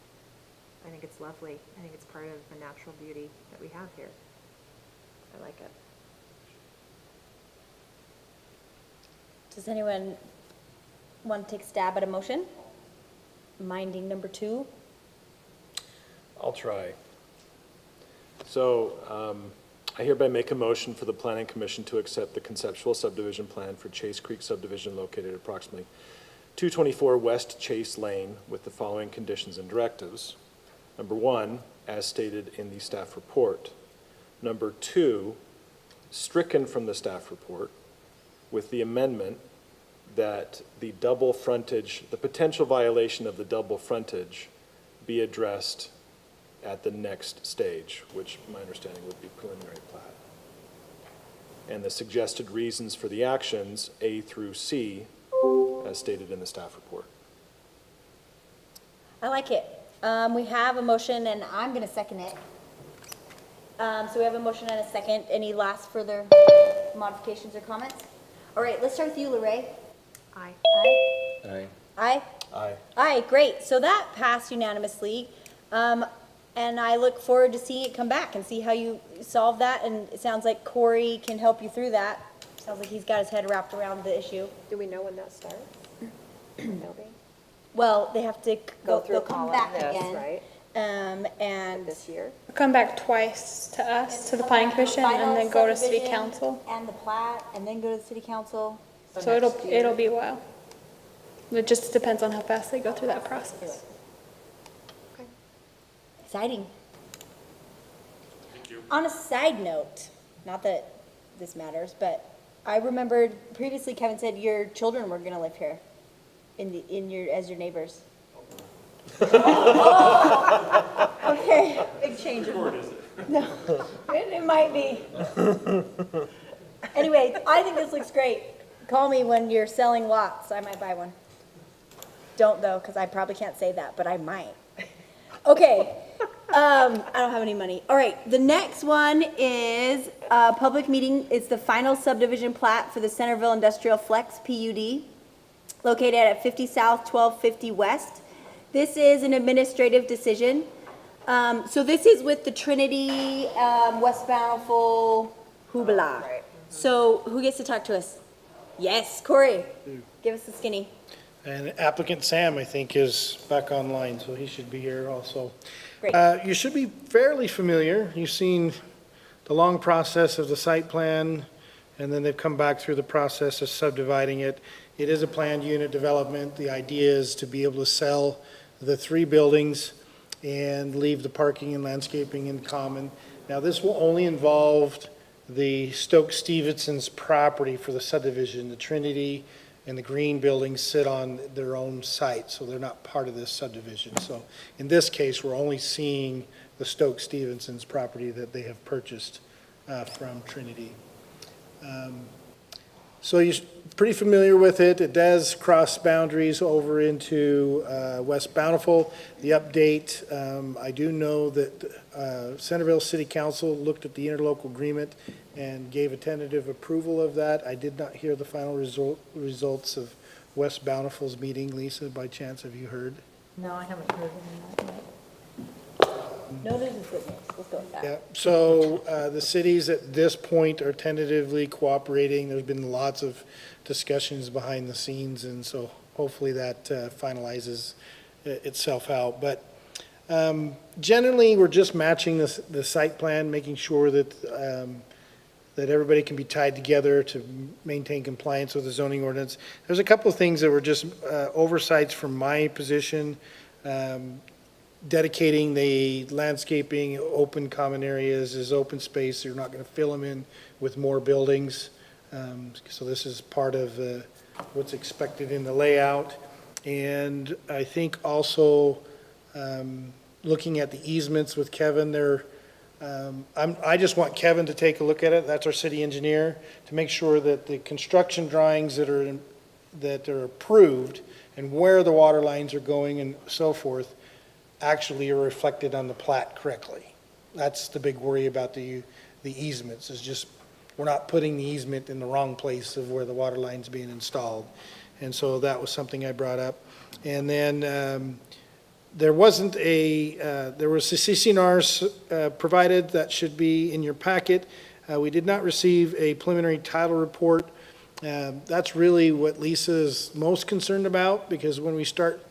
I think it's lovely. I think it's part of the natural beauty that we have here. I like it. Does anyone want to take a stab at a motion? Minding number 2? I'll try. So, I hereby make a motion for the Planning Commission to accept the conceptual subdivision plan for Chase Creek subdivision located at approximately 224 West Chase Lane with the following conditions and directives. Number 1, as stated in the staff report. Number 2, stricken from the staff report with the amendment that the double frontage, the potential violation of the double frontage be addressed at the next stage, which my understanding would be preliminary plat. And the suggested reasons for the actions, A through C, as stated in the staff report. I like it. We have a motion, and I'm going to second it. So we have a motion and a second. Any last further modifications or comments? All right, let's start with you, Lorraine. Aye. Aye? Aye. Aye? Aye. Aye, great. So that passed unanimously. And I look forward to seeing it come back and see how you solve that. And it sounds like Corey can help you through that. Sounds like he's got his head wrapped around the issue. Do we know when that starts? Building? Well, they have to Go through they'll a come call back like this, again. right? And This year? Come back twice to us, to the planning commission, and then go to city council. And the plat, and then go to the city council. So it'll be a while. It just depends on how fast they go through that process. Exciting. On a side note, not that this matters, but I remembered previously Kevin said your children were gonna live here as your neighbors. Okay. Big change of It might be. Anyway, I think this looks great. Call me when you're selling lots. I might buy one. Don't though, because I probably can't say that, but I might. Okay. I don't have any money. All right, the next one is a public meeting. It's the final subdivision plat for the Centerville Industrial Flex PUD, located at 50 South, 1250 West. This is an administrative decision. So this is with the Trinity, West Bountiful, Hoobla. So who gets to talk to us? Yes, Corey, give us the skinny. And applicant Sam, I think, is back online, so he should be here also. Great. You should be fairly familiar. You've seen the long process of the site plan, and then they've come back through the process of subdividing it. It is a planned unit development. The idea is to be able to sell the 3 buildings and leave the parking and landscaping in common. Now, this will only involve the Stokes Stevenson's property for the subdivision. The Trinity and the green buildings sit on their own site, so they're not part of this subdivision. So in this case, we're only seeing the Stokes Stevenson's property that they have purchased from Trinity. So pretty familiar with it. It does cross boundaries over into West Bountiful. The update, I do know that Centerville City Council looked at the interlocal agreement and gave a tentative approval of that. I did not hear the final results of West Bountiful's meeting. Lisa, by chance, have you heard? No, I haven't heard of that yet. No news is good news. Let's go with that. Yeah, so the cities at this point are tentatively cooperating. There's been lots of discussions behind the scenes, and so hopefully that finalizes itself out. But generally, we're just matching the site plan, making sure that, that everybody can be tied together to maintain compliance with the zoning ordinance. There's a couple of things that were just oversights from my position. Dedicating the landscaping, open common areas as open space. You're not going to fill them in with more buildings. So this is part of what's expected in the layout. And I think also looking at the easements with Kevin there, I just want Kevin to take a look at it. That's our city engineer, to make sure that the construction drawings that are approved and where the water lines are going and so forth actually are reflected on the plat correctly. That's the big worry about the easements, is just, we're not putting the easement in the wrong place of where the water line's being installed. And so that was something I brought up. And then there was a CCNR provided that should be in your packet. We did not receive a preliminary title report. That's really what Lisa is most concerned about, because when we start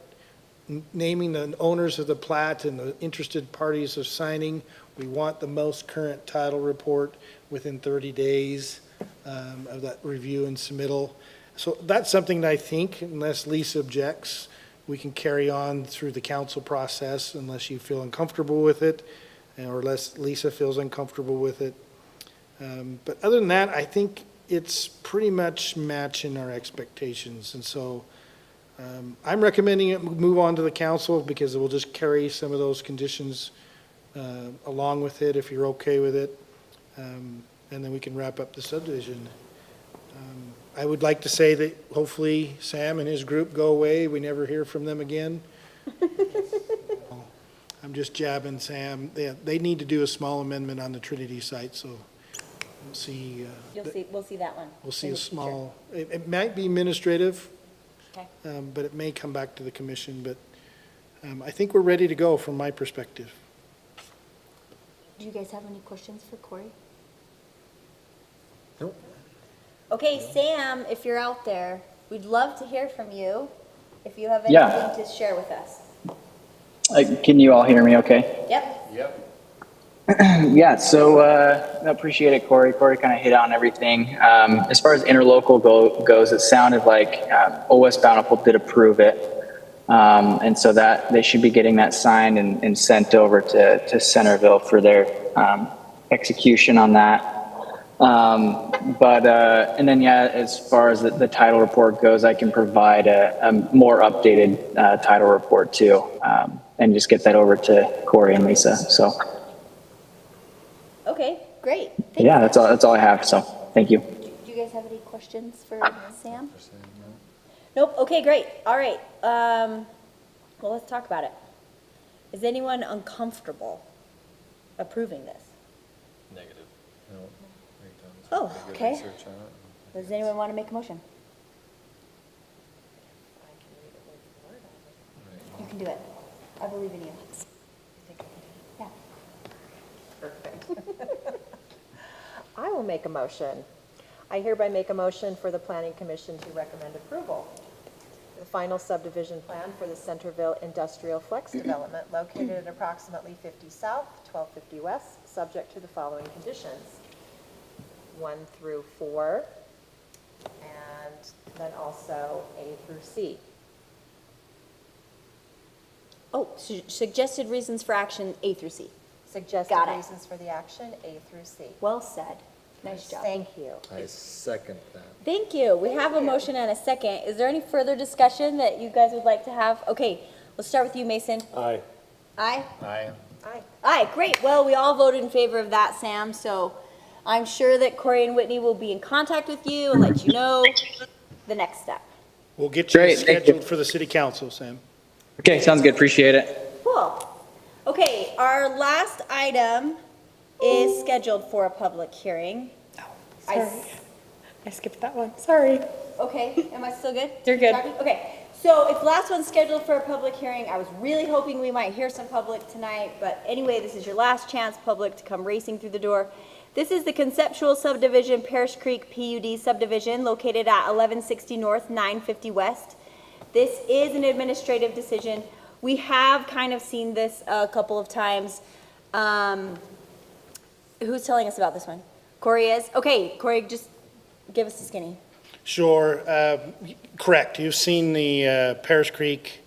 naming the owners of the plat and the interested parties of signing, we want the most current title report within 30 days of that review and submittal. So that's something that I think, unless Lisa objects, we can carry on through the council process unless you feel uncomfortable with it, or unless Lisa feels uncomfortable with it. But other than that, I think it's pretty much matching our expectations. And so I'm recommending it move on to the council, because it will just carry some of those conditions along with it, if you're okay with it. And then we can wrap up the subdivision. I would like to say that hopefully Sam and his group go away. We never hear from them again. I'm just jabbing Sam. They need to do a small amendment on the Trinity site, so we'll see. We'll see that one. We'll see in a the future. small, it might be administrative, Okay. but it may come back to the commission. But I think we're ready to go from my perspective. Do you guys have any questions for Corey? Nope. Okay, Sam, if you're out there, we'd love to hear from you, if you have Yeah. anything to share with us. Can you all hear me okay? Yep. Yep. Yeah, so I appreciate it, Corey. Corey kind of hit on everything. As far as interlocal goes, it sounded like OS Bountiful did approve it. And so that they should be getting that signed and sent over to Centerville for their execution on that. And then, yeah, as far as the title report goes, I can provide a more updated title report too, and just get that over to Corey and Lisa. So, Okay, great. Thanks. yeah, that's all I have. So, thank you. Do you guys have any questions for Sam? Nope, okay, great. All right, well, let's talk about it. Is anyone uncomfortable approving this? Negative. No. Oh, Good okay. research on it. Does anyone want to make a motion? You can do it. I believe in you. Yeah. I will make a motion. I hereby make a motion for the Planning Commission to recommend approval. The final subdivision plan for the Centerville Industrial Flex Development located at approximately 50 South, 1250 West, subject to the following conditions. 1 through 4, and then also A through C. Oh, suggested reasons for action, A through C. Suggested Got it. reasons for the action, A through C. Well said. Nice job. Thank you. I second that. Thank you. We have a motion and a second. Is there any further discussion that you guys would like to have? Okay, let's start with you, Mason. Aye. Aye? Aye. Aye. Aye, great. Well, we all voted in favor of that, Sam, so I'm sure that Corey and Whitney will be in contact with you and let you know the next step. We'll get you Great, thank you. scheduled for the city council, Sam. Okay, sounds good. Appreciate it. Cool. Okay, our last item is scheduled for a public hearing. I Sorry, s- I skipped that one, sorry. Okay, am I still good? You're good. Talking? Okay, so if the last one's scheduled for a public hearing, I was really hoping we might hear some public tonight, but anyway, this is your last chance, public, to come racing through the door. This is the conceptual subdivision, Parish Creek PUD subdivision, located at 1160 North, 950 West. This is an administrative decision. We have kind of seen this a couple of times. Who's telling us about this one? Corey is? Okay, Corey, just give us a skinny. Sure, correct. You've seen the Paris Creek,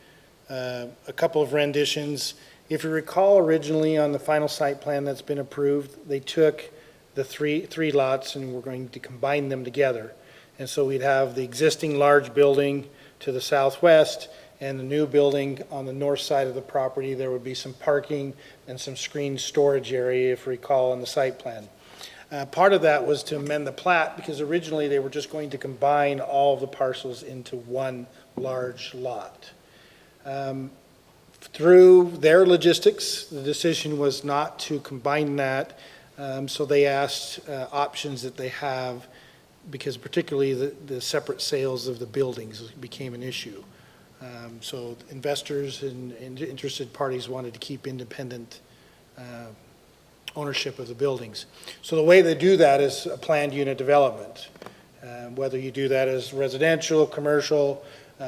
a couple of renditions. If you recall, originally on the final site plan that's been approved, they took the three lots and we're going to combine them together. And so we'd have the existing large building to the southwest and the new building on the north side of the property. There would be some parking and some screened storage area, if you recall, on the site plan. Part of that was to amend the plat, because originally they were just going to combine all of the parcels into one large lot. Through their logistics, the decision was not to combine that, so they asked options that they have, because particularly the separate sales of the buildings became an issue. So investors and interested parties wanted to keep independent ownership of the buildings. So the way they do that is a planned unit development. Whether you do that as residential, commercial,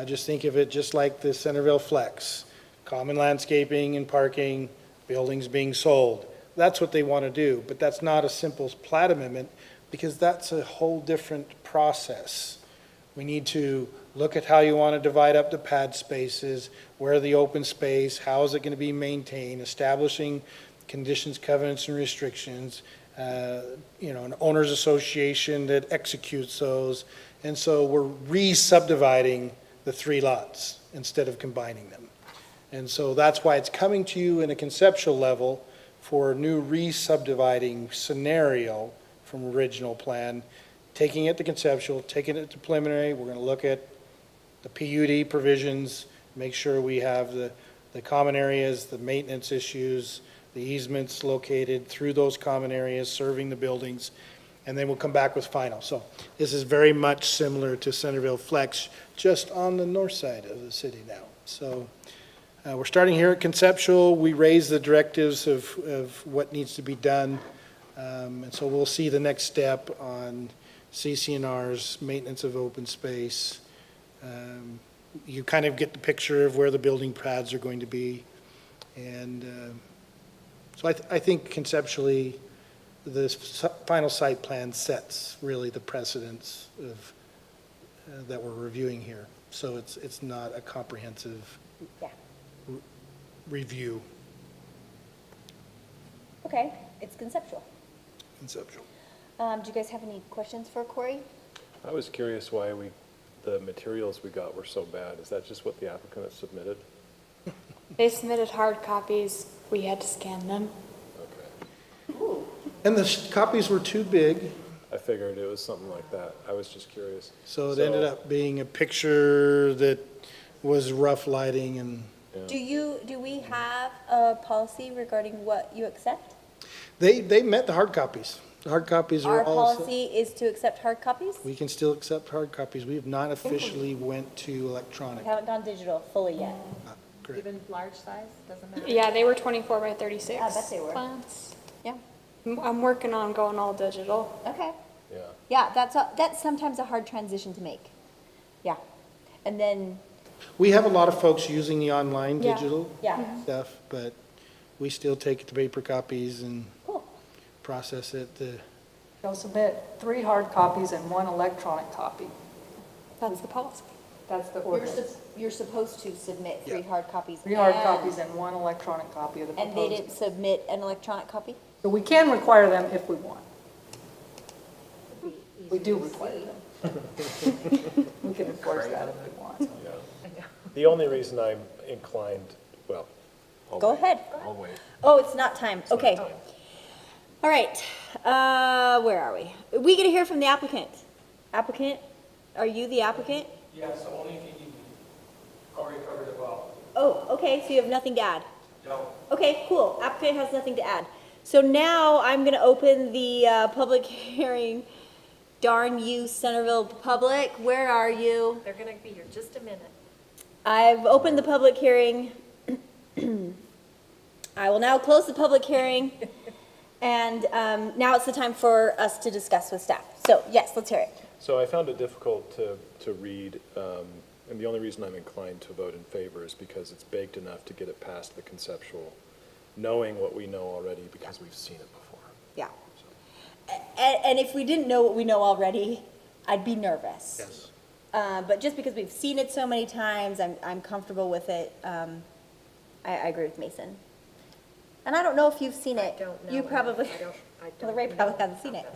just think of it just like the Centerville Flex. Common landscaping and parking, buildings being sold. That's what they want to do, but that's not a simple plat amendment because that's a whole different process. We need to look at how you want to divide up the pad spaces, where the open space, how is it going to be maintained, establishing conditions, covenants, and restrictions, an owners association that executes those. And so we're re-subdividing the three lots instead of combining them. And so that's why it's coming to you in a conceptual level for a new re-subdividing scenario from original plan, taking it to conceptual, taking it to preliminary. We're going to look at the PUD provisions, make sure we have the common areas, the maintenance issues, the easements located through those common areas, serving the buildings, and then we'll come back with final. So this is very much similar to Centerville Flex, just on the north side of the city now. So we're starting here at conceptual. We raise the directives of what needs to be done. And so we'll see the next step on CC&Rs, maintenance of open space. You kind of get the picture of where the building pads are going to be. And so I think conceptually, the final site plan sets really the precedence of that we're reviewing here. So it's not a comprehensive Yeah. review. Okay, it's conceptual. Conceptual. Do you guys have any questions for Corey? I was curious why the materials we got were so bad. Is that just what the applicant has submitted? They submitted hard copies, we had to scan them. Okay. And the copies were too big, I figured it was something like that. I was just curious. so it ended up being a picture that was rough lighting and Do we have a policy regarding what you accept? they met the hard copies. The hard copies are Our all, policy is to accept hard copies? we can still accept hard copies. We have not officially went to electronic. We haven't gone digital fully yet. Correct. Even large size, doesn't matter? Yeah, they were 24 by 36 I bet they were. plans. Yeah. I'm working on going all digital. Okay. Yeah. Yeah, that's sometimes a hard transition to make. Yeah. And then, We have a lot of folks using the online Yeah. digital yeah, stuff, but we still take the paper copies and cool. process it. They'll submit 3 hard copies and 1 electronic copy. That's the policy. That's the You're, ordinance. you're supposed to submit 3 Yeah. hard copies. 3 hard and- copies and 1 electronic copy of the And they proposal. didn't submit an electronic copy? So we can require them if we want. We do require them. We can enforce that if we want. The only reason I'm inclined, well, I'll Go wait. ahead. I'll wait. Oh, it's not time. Okay. time. All right. Where are we? We get to hear from the applicant. Applicant, Are you the applicant? Yeah, so only if you need me. Corey covered it well. Oh, okay, so you have nothing to add? No. Okay, cool. Applicant has nothing to add. So now I'm gonna open the public hearing. Darn you, Centerville Public, where are you? They're gonna be here just a minute. I've opened the public hearing. I will now close the public hearing. And now it's the time for us to discuss with staff. So yes, let's hear it. So I found it difficult to read, and the only reason I'm inclined to vote in favor is because it's baked enough to get it past the conceptual, knowing what we know already because we've seen it before. Yeah. And if we didn't know what we know already, I'd be nervous. Yes. But just because we've seen it so many times, I'm comfortable with it. I agree with Mason. And I don't know if you've seen it. I don't know. You probably, I don't Ray probably know. hasn't seen it.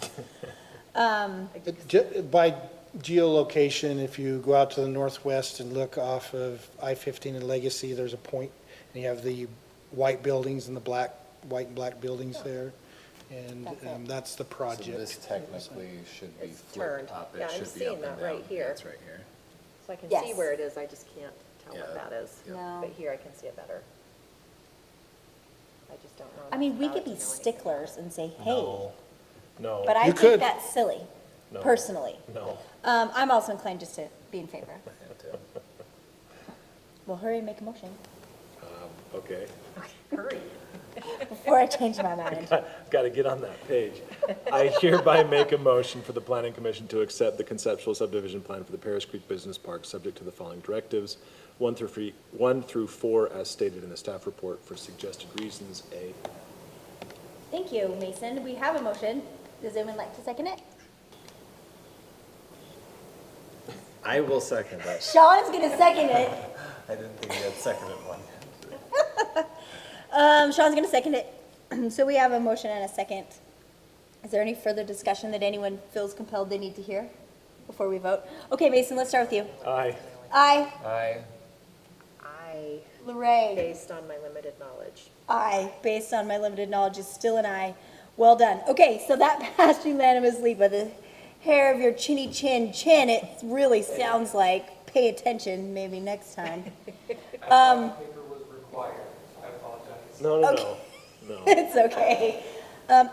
By geolocation, if you go out to the northwest and look off of I-15 and Legacy, there's a point, and you have the white buildings and the white and black buildings there, and That's it. that's the So project. this technically should be It's flipped turned. up. Yeah, It I'm should be up seeing and that right down. here. That's right here. So I can Yes. see where it is, I just can't tell what Yeah. that is. No. But here I can see it better. I just don't know. I mean, enough we about could it to be know anything. sticklers and say, hey, No, but I You think could. that's silly, No. personally. no. I'm also inclined just to be in favor. Well, hurry and make a motion Okay, Hurry. before I change my mind. got to get on that page. I hereby make a motion for the planning commission to accept the conceptual subdivision plan for the Paris Creek Business Park, subject to the following directives, 1 through 4, as stated in the staff report for suggested reasons. A. Thank you, Mason. We have a motion. Does anyone like to second it? I will second that. Sean's gonna second it. I didn't think you had seconded one. Sean's gonna second it. So we have a motion and a second. Is there any further discussion that anyone feels compelled they need to hear before we vote? Okay, Mason, let's start with you. Aye. Aye. Aye. I, Lorraine. based on my limited knowledge. Aye, based on my limited knowledge, is still an aye. Well done. Okay, so that passed unanimously by the hair of your chinny chin. It really sounds like, pay attention maybe next time. Paper was required. I apologize. No. It's okay.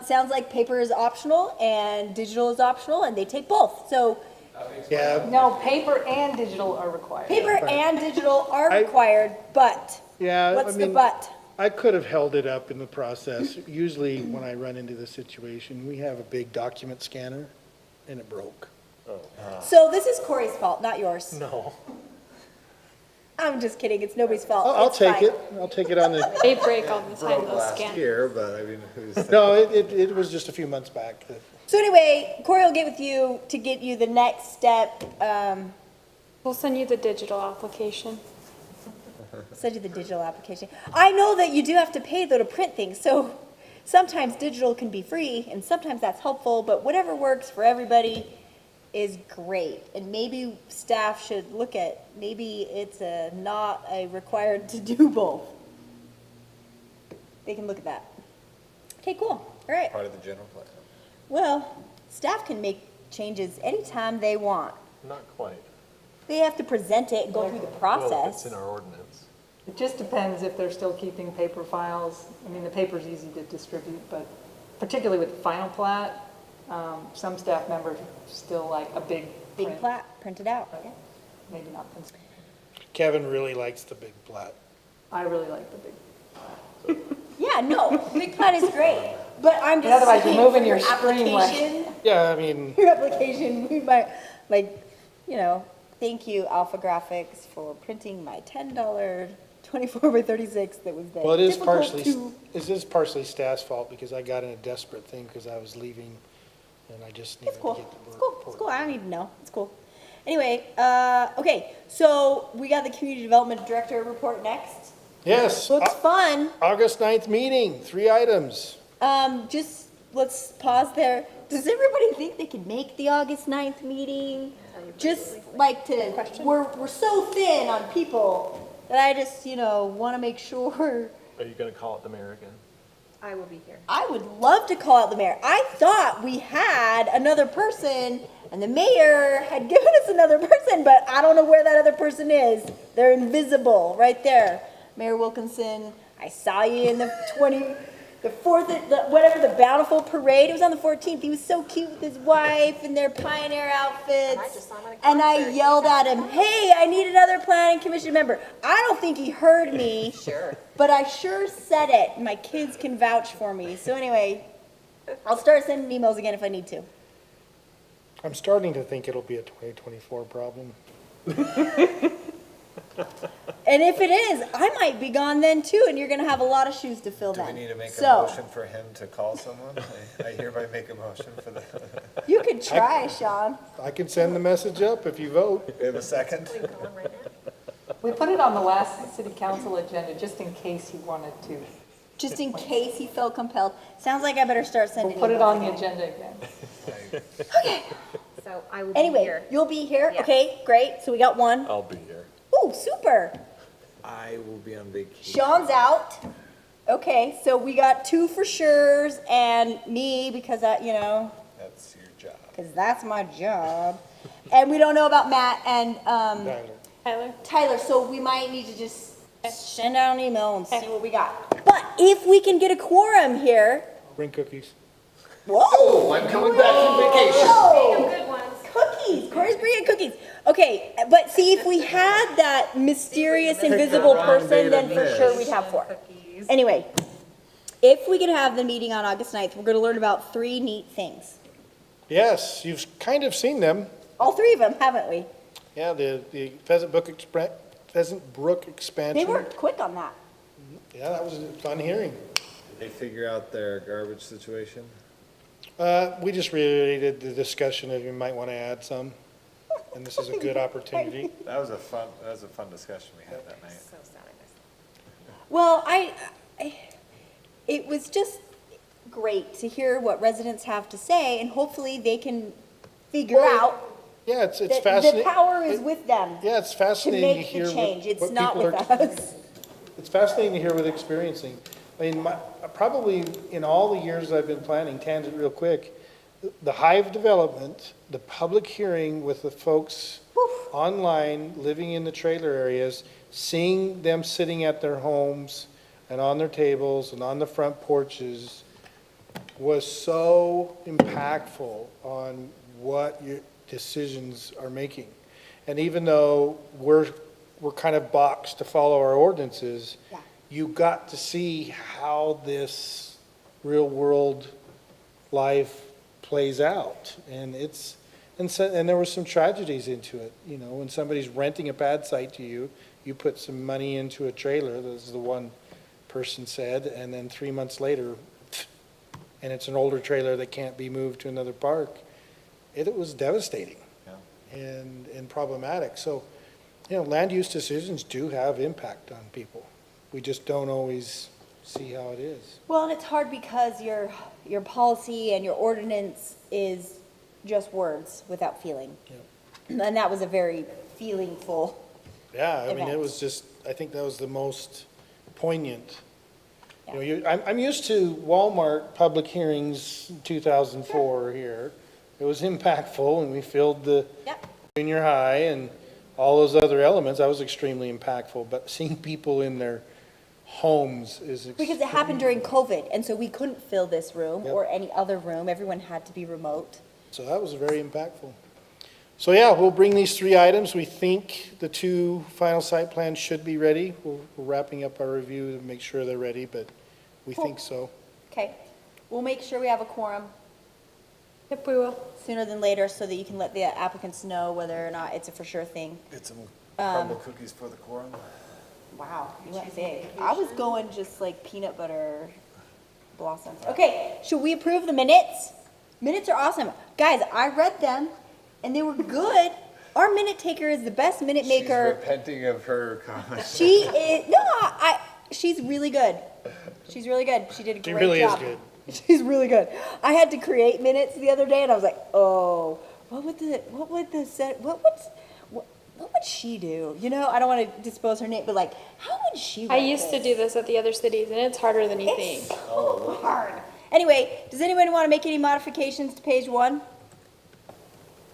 Sounds like paper is optional and digital is optional, and they take both. So Yeah, No, paper and digital are required. paper and digital are I- required, but, yeah, I what's the mean, but? I could have held it up in the process. Usually, when I run into this situation, we have a big document scanner, and it broke. So this is Corey's fault, not yours. No. I'm just kidding. It's nobody's fault. I'll It's take fine. it. I'll take it on the, They break all the time, Broke those last scans. year, but I mean, who's? no, it was just a few months back. So anyway, Corey will get with you to get you the next step. We'll send you the digital application. Send you the digital application. I know that you do have to pay though to print things, so sometimes digital can be free and sometimes that's helpful, but whatever works for everybody is great. And maybe staff should look at, maybe it's not a required to do both. They can look at that. Okay, cool. All right. Part of the general plan. Well, staff can make changes anytime they want. Not quite. They have to present it and go through the Well, it's process. in our ordinance. It just depends if they're still keeping paper files. I mean, the paper's easy to distribute, but particularly with the final plat, some staff members still like a big Big print. plat, print it out. Maybe not. cons- Kevin really likes the big plat. I really like the big. Yeah, no, big plat is great, but I'm just Otherwise, you're saying moving for your screen like- application, Yeah, I mean, your application, we might, like, you know, thank you, Alpha Graphics, for printing my $10 24 by 36 that was well, it is difficult partially, to- it is partially staff's fault because I got in a desperate thing because I was leaving and I just needed It's to cool, get the it's work. cool, it's cool, I don't need to know, it's cool. Anyway, okay, so we got the Community Development Director report next. Yes, Looks fun. August 9th meeting, 3 items. Just, let's pause there. Does everybody think they can make the August 9th meeting? Just like to, we're so thin on people that I just, want to make sure. Are you going to call it the mayor again? I will be here. I would love to call out the mayor. I thought we had another person, And the mayor had given us another person, but I don't know where that other person is. They're invisible, right there. Mayor Wilkinson, I saw you in the 4th, whatever, the Bountiful Parade. It was on the 14th. He was so cute with his wife in their Pioneer outfits. And I just saw him at a And I concert. yelled at him, hey, I need another planning commission member. I don't think he heard me. Sure. But I sure said it. My kids can vouch for me. So anyway, I'll start sending emails again if I need to. I'm starting to think it'll be a 2024 problem. And if it is, I might be gone then too, and you're gonna have a lot of shoes to fill Do then. we need to make a So, motion for him to call someone? I hereby make a motion for the, you could try, Sean. I can send the message up if you vote. we have a second? We put it on the last city council agenda just in case he wanted to. Just in case he felt compelled. Sounds like I better start We'll sending put it emails on the again. agenda again. So I will be Anyway, here. you'll be here? Yeah. Okay, great. So we got one. I'll be here. Ooh, super. I will be on vacation. Sean's out. Okay, so we got 2 for sures and me because That's your job. because that's my job. And we don't know about Matt and Tyler. Tyler, so we might need to just send out an email and see what we got. But if we can get a quorum here, Bring cookies. whoa, I'm coming back from vacation. whoa, Good ones. cookies, Corey's bringing cookies. Okay, but see, if we had that mysterious invisible person, then for sure we'd have 4. Cookies. Anyway, if we could have the meeting on August 9th, we're gonna learn about 3 neat things. Yes, you've kind of seen them. All 3 of them, haven't we? Yeah, the Pheasant Brook expansion. They worked quick on that. Yeah, that was a fun hearing. Did they figure out their garbage situation? We just reiterated the discussion that we might want to add some, and this is a good opportunity. That was a fun discussion we had that night. So sad I missed that. Well, it was just great to hear what residents have to say, and hopefully they can figure out Yeah, it's that the fascinating. power is with them Yeah, it's to fascinating to make hear the change. It's what not people with are. us. It's fascinating to hear what they're experiencing. I mean, probably in all the years I've been planning, tangent real quick, the Hive development, the public hearing with the folks online, living in the trailer areas, seeing them sitting at their homes and on their tables and on the front porches was so impactful on what your decisions are making. And even though we're kind of boxed to follow our ordinances, Yeah. you got to see how this real world life plays out. And and there were some tragedies into it. You know, when somebody's renting a pad site to you, you put some money into a trailer, this is the one person said, and then 3 months later, and it's an older trailer that can't be moved to another park. It was devastating and problematic. So, you know, land use decisions do have impact on people. We just don't always see how it is. Well, and it's hard because your policy and your ordinance is just words without feeling. And that was a very feelingful. Yeah, I mean, it Event. was just, I think that was the most poignant. You know, I'm used to Walmart public hearings in 2004 here. It was impactful, and we filled the Yep. junior high and all those other elements. That was extremely impactful, but seeing people in their homes is. Because it happened during COVID, and so we couldn't fill this room Yep. or any other room. Everyone had to be remote. So that was very impactful. So yeah, we'll bring these 3 items. We think the 2 final site plans should be ready. We're wrapping up our review to make sure they're ready, but we think so. Okay, we'll make sure we have a quorum Yep, we will. sooner than later so that you can let the applicants know whether or not it's a for sure thing. Get some crumble cookies for the quorum? Wow, you went big. I was going just like peanut butter blossoms. Okay, should we approve the minutes? Minutes are awesome. Guys, I read them and they were good. Our minute taker is the best minute She's maker. repenting of her comments. She is, she's really good. She's really good. She did a She great really is job. good. She's really good. I had to create minutes the other day and I was like, oh, what would she do? You know, I don't want to dispose her name, but like, how would she I write used to this? do this at the other cities, and it's harder than you think. It's so hard. Anyway, does anyone want to make any modifications to page 1?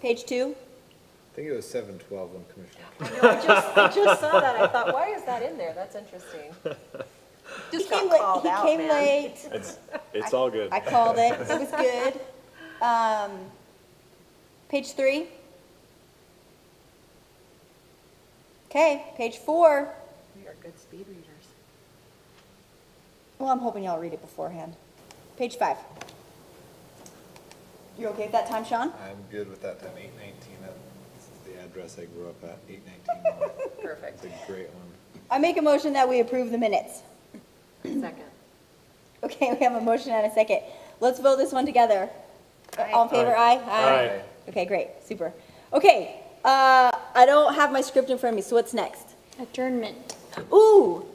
Page 2? I think it was 712 when Commissioner. I just saw that, I thought, why is that in there? That's interesting. Just got called out, He came man. late. It's all good. I called it. It was good. Page 3? Okay, page 4. We are good speed readers. Well, I'm hoping y'all read it beforehand. Page 5. You okay with that time, Sean? I'm good with that time, 819, this is the address I grew up at, 819 North. Perfect. It's a great one. I make a motion that we approve the minutes. Second. Okay, we have a motion and a second. Let's vote this one together. All in favor, aye? Aye. Okay, great, super. Okay, I don't have my script in front of me, so what's next? Adjournment. Ooh!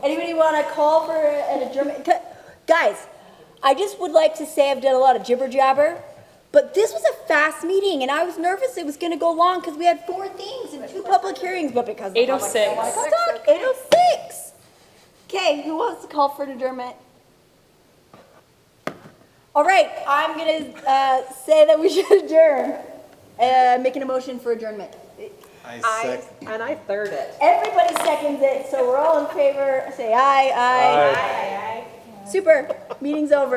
Anybody want to call for an adjournment? Guys, I just would like to say I've done a lot of jibber jabber, but this was a fast meeting, and I was nervous it was going to go long because we had 4 things and 2 public hearings, but because the public didn't want to come talk, 8:06. Okay, who wants to call for an adjournment? All right, I'm going to say that we should adjourn. Making a motion for adjournment. And I third it. Everybody seconds it, so we're all in favor. Say aye, aye. Aye. Super. Meeting's over.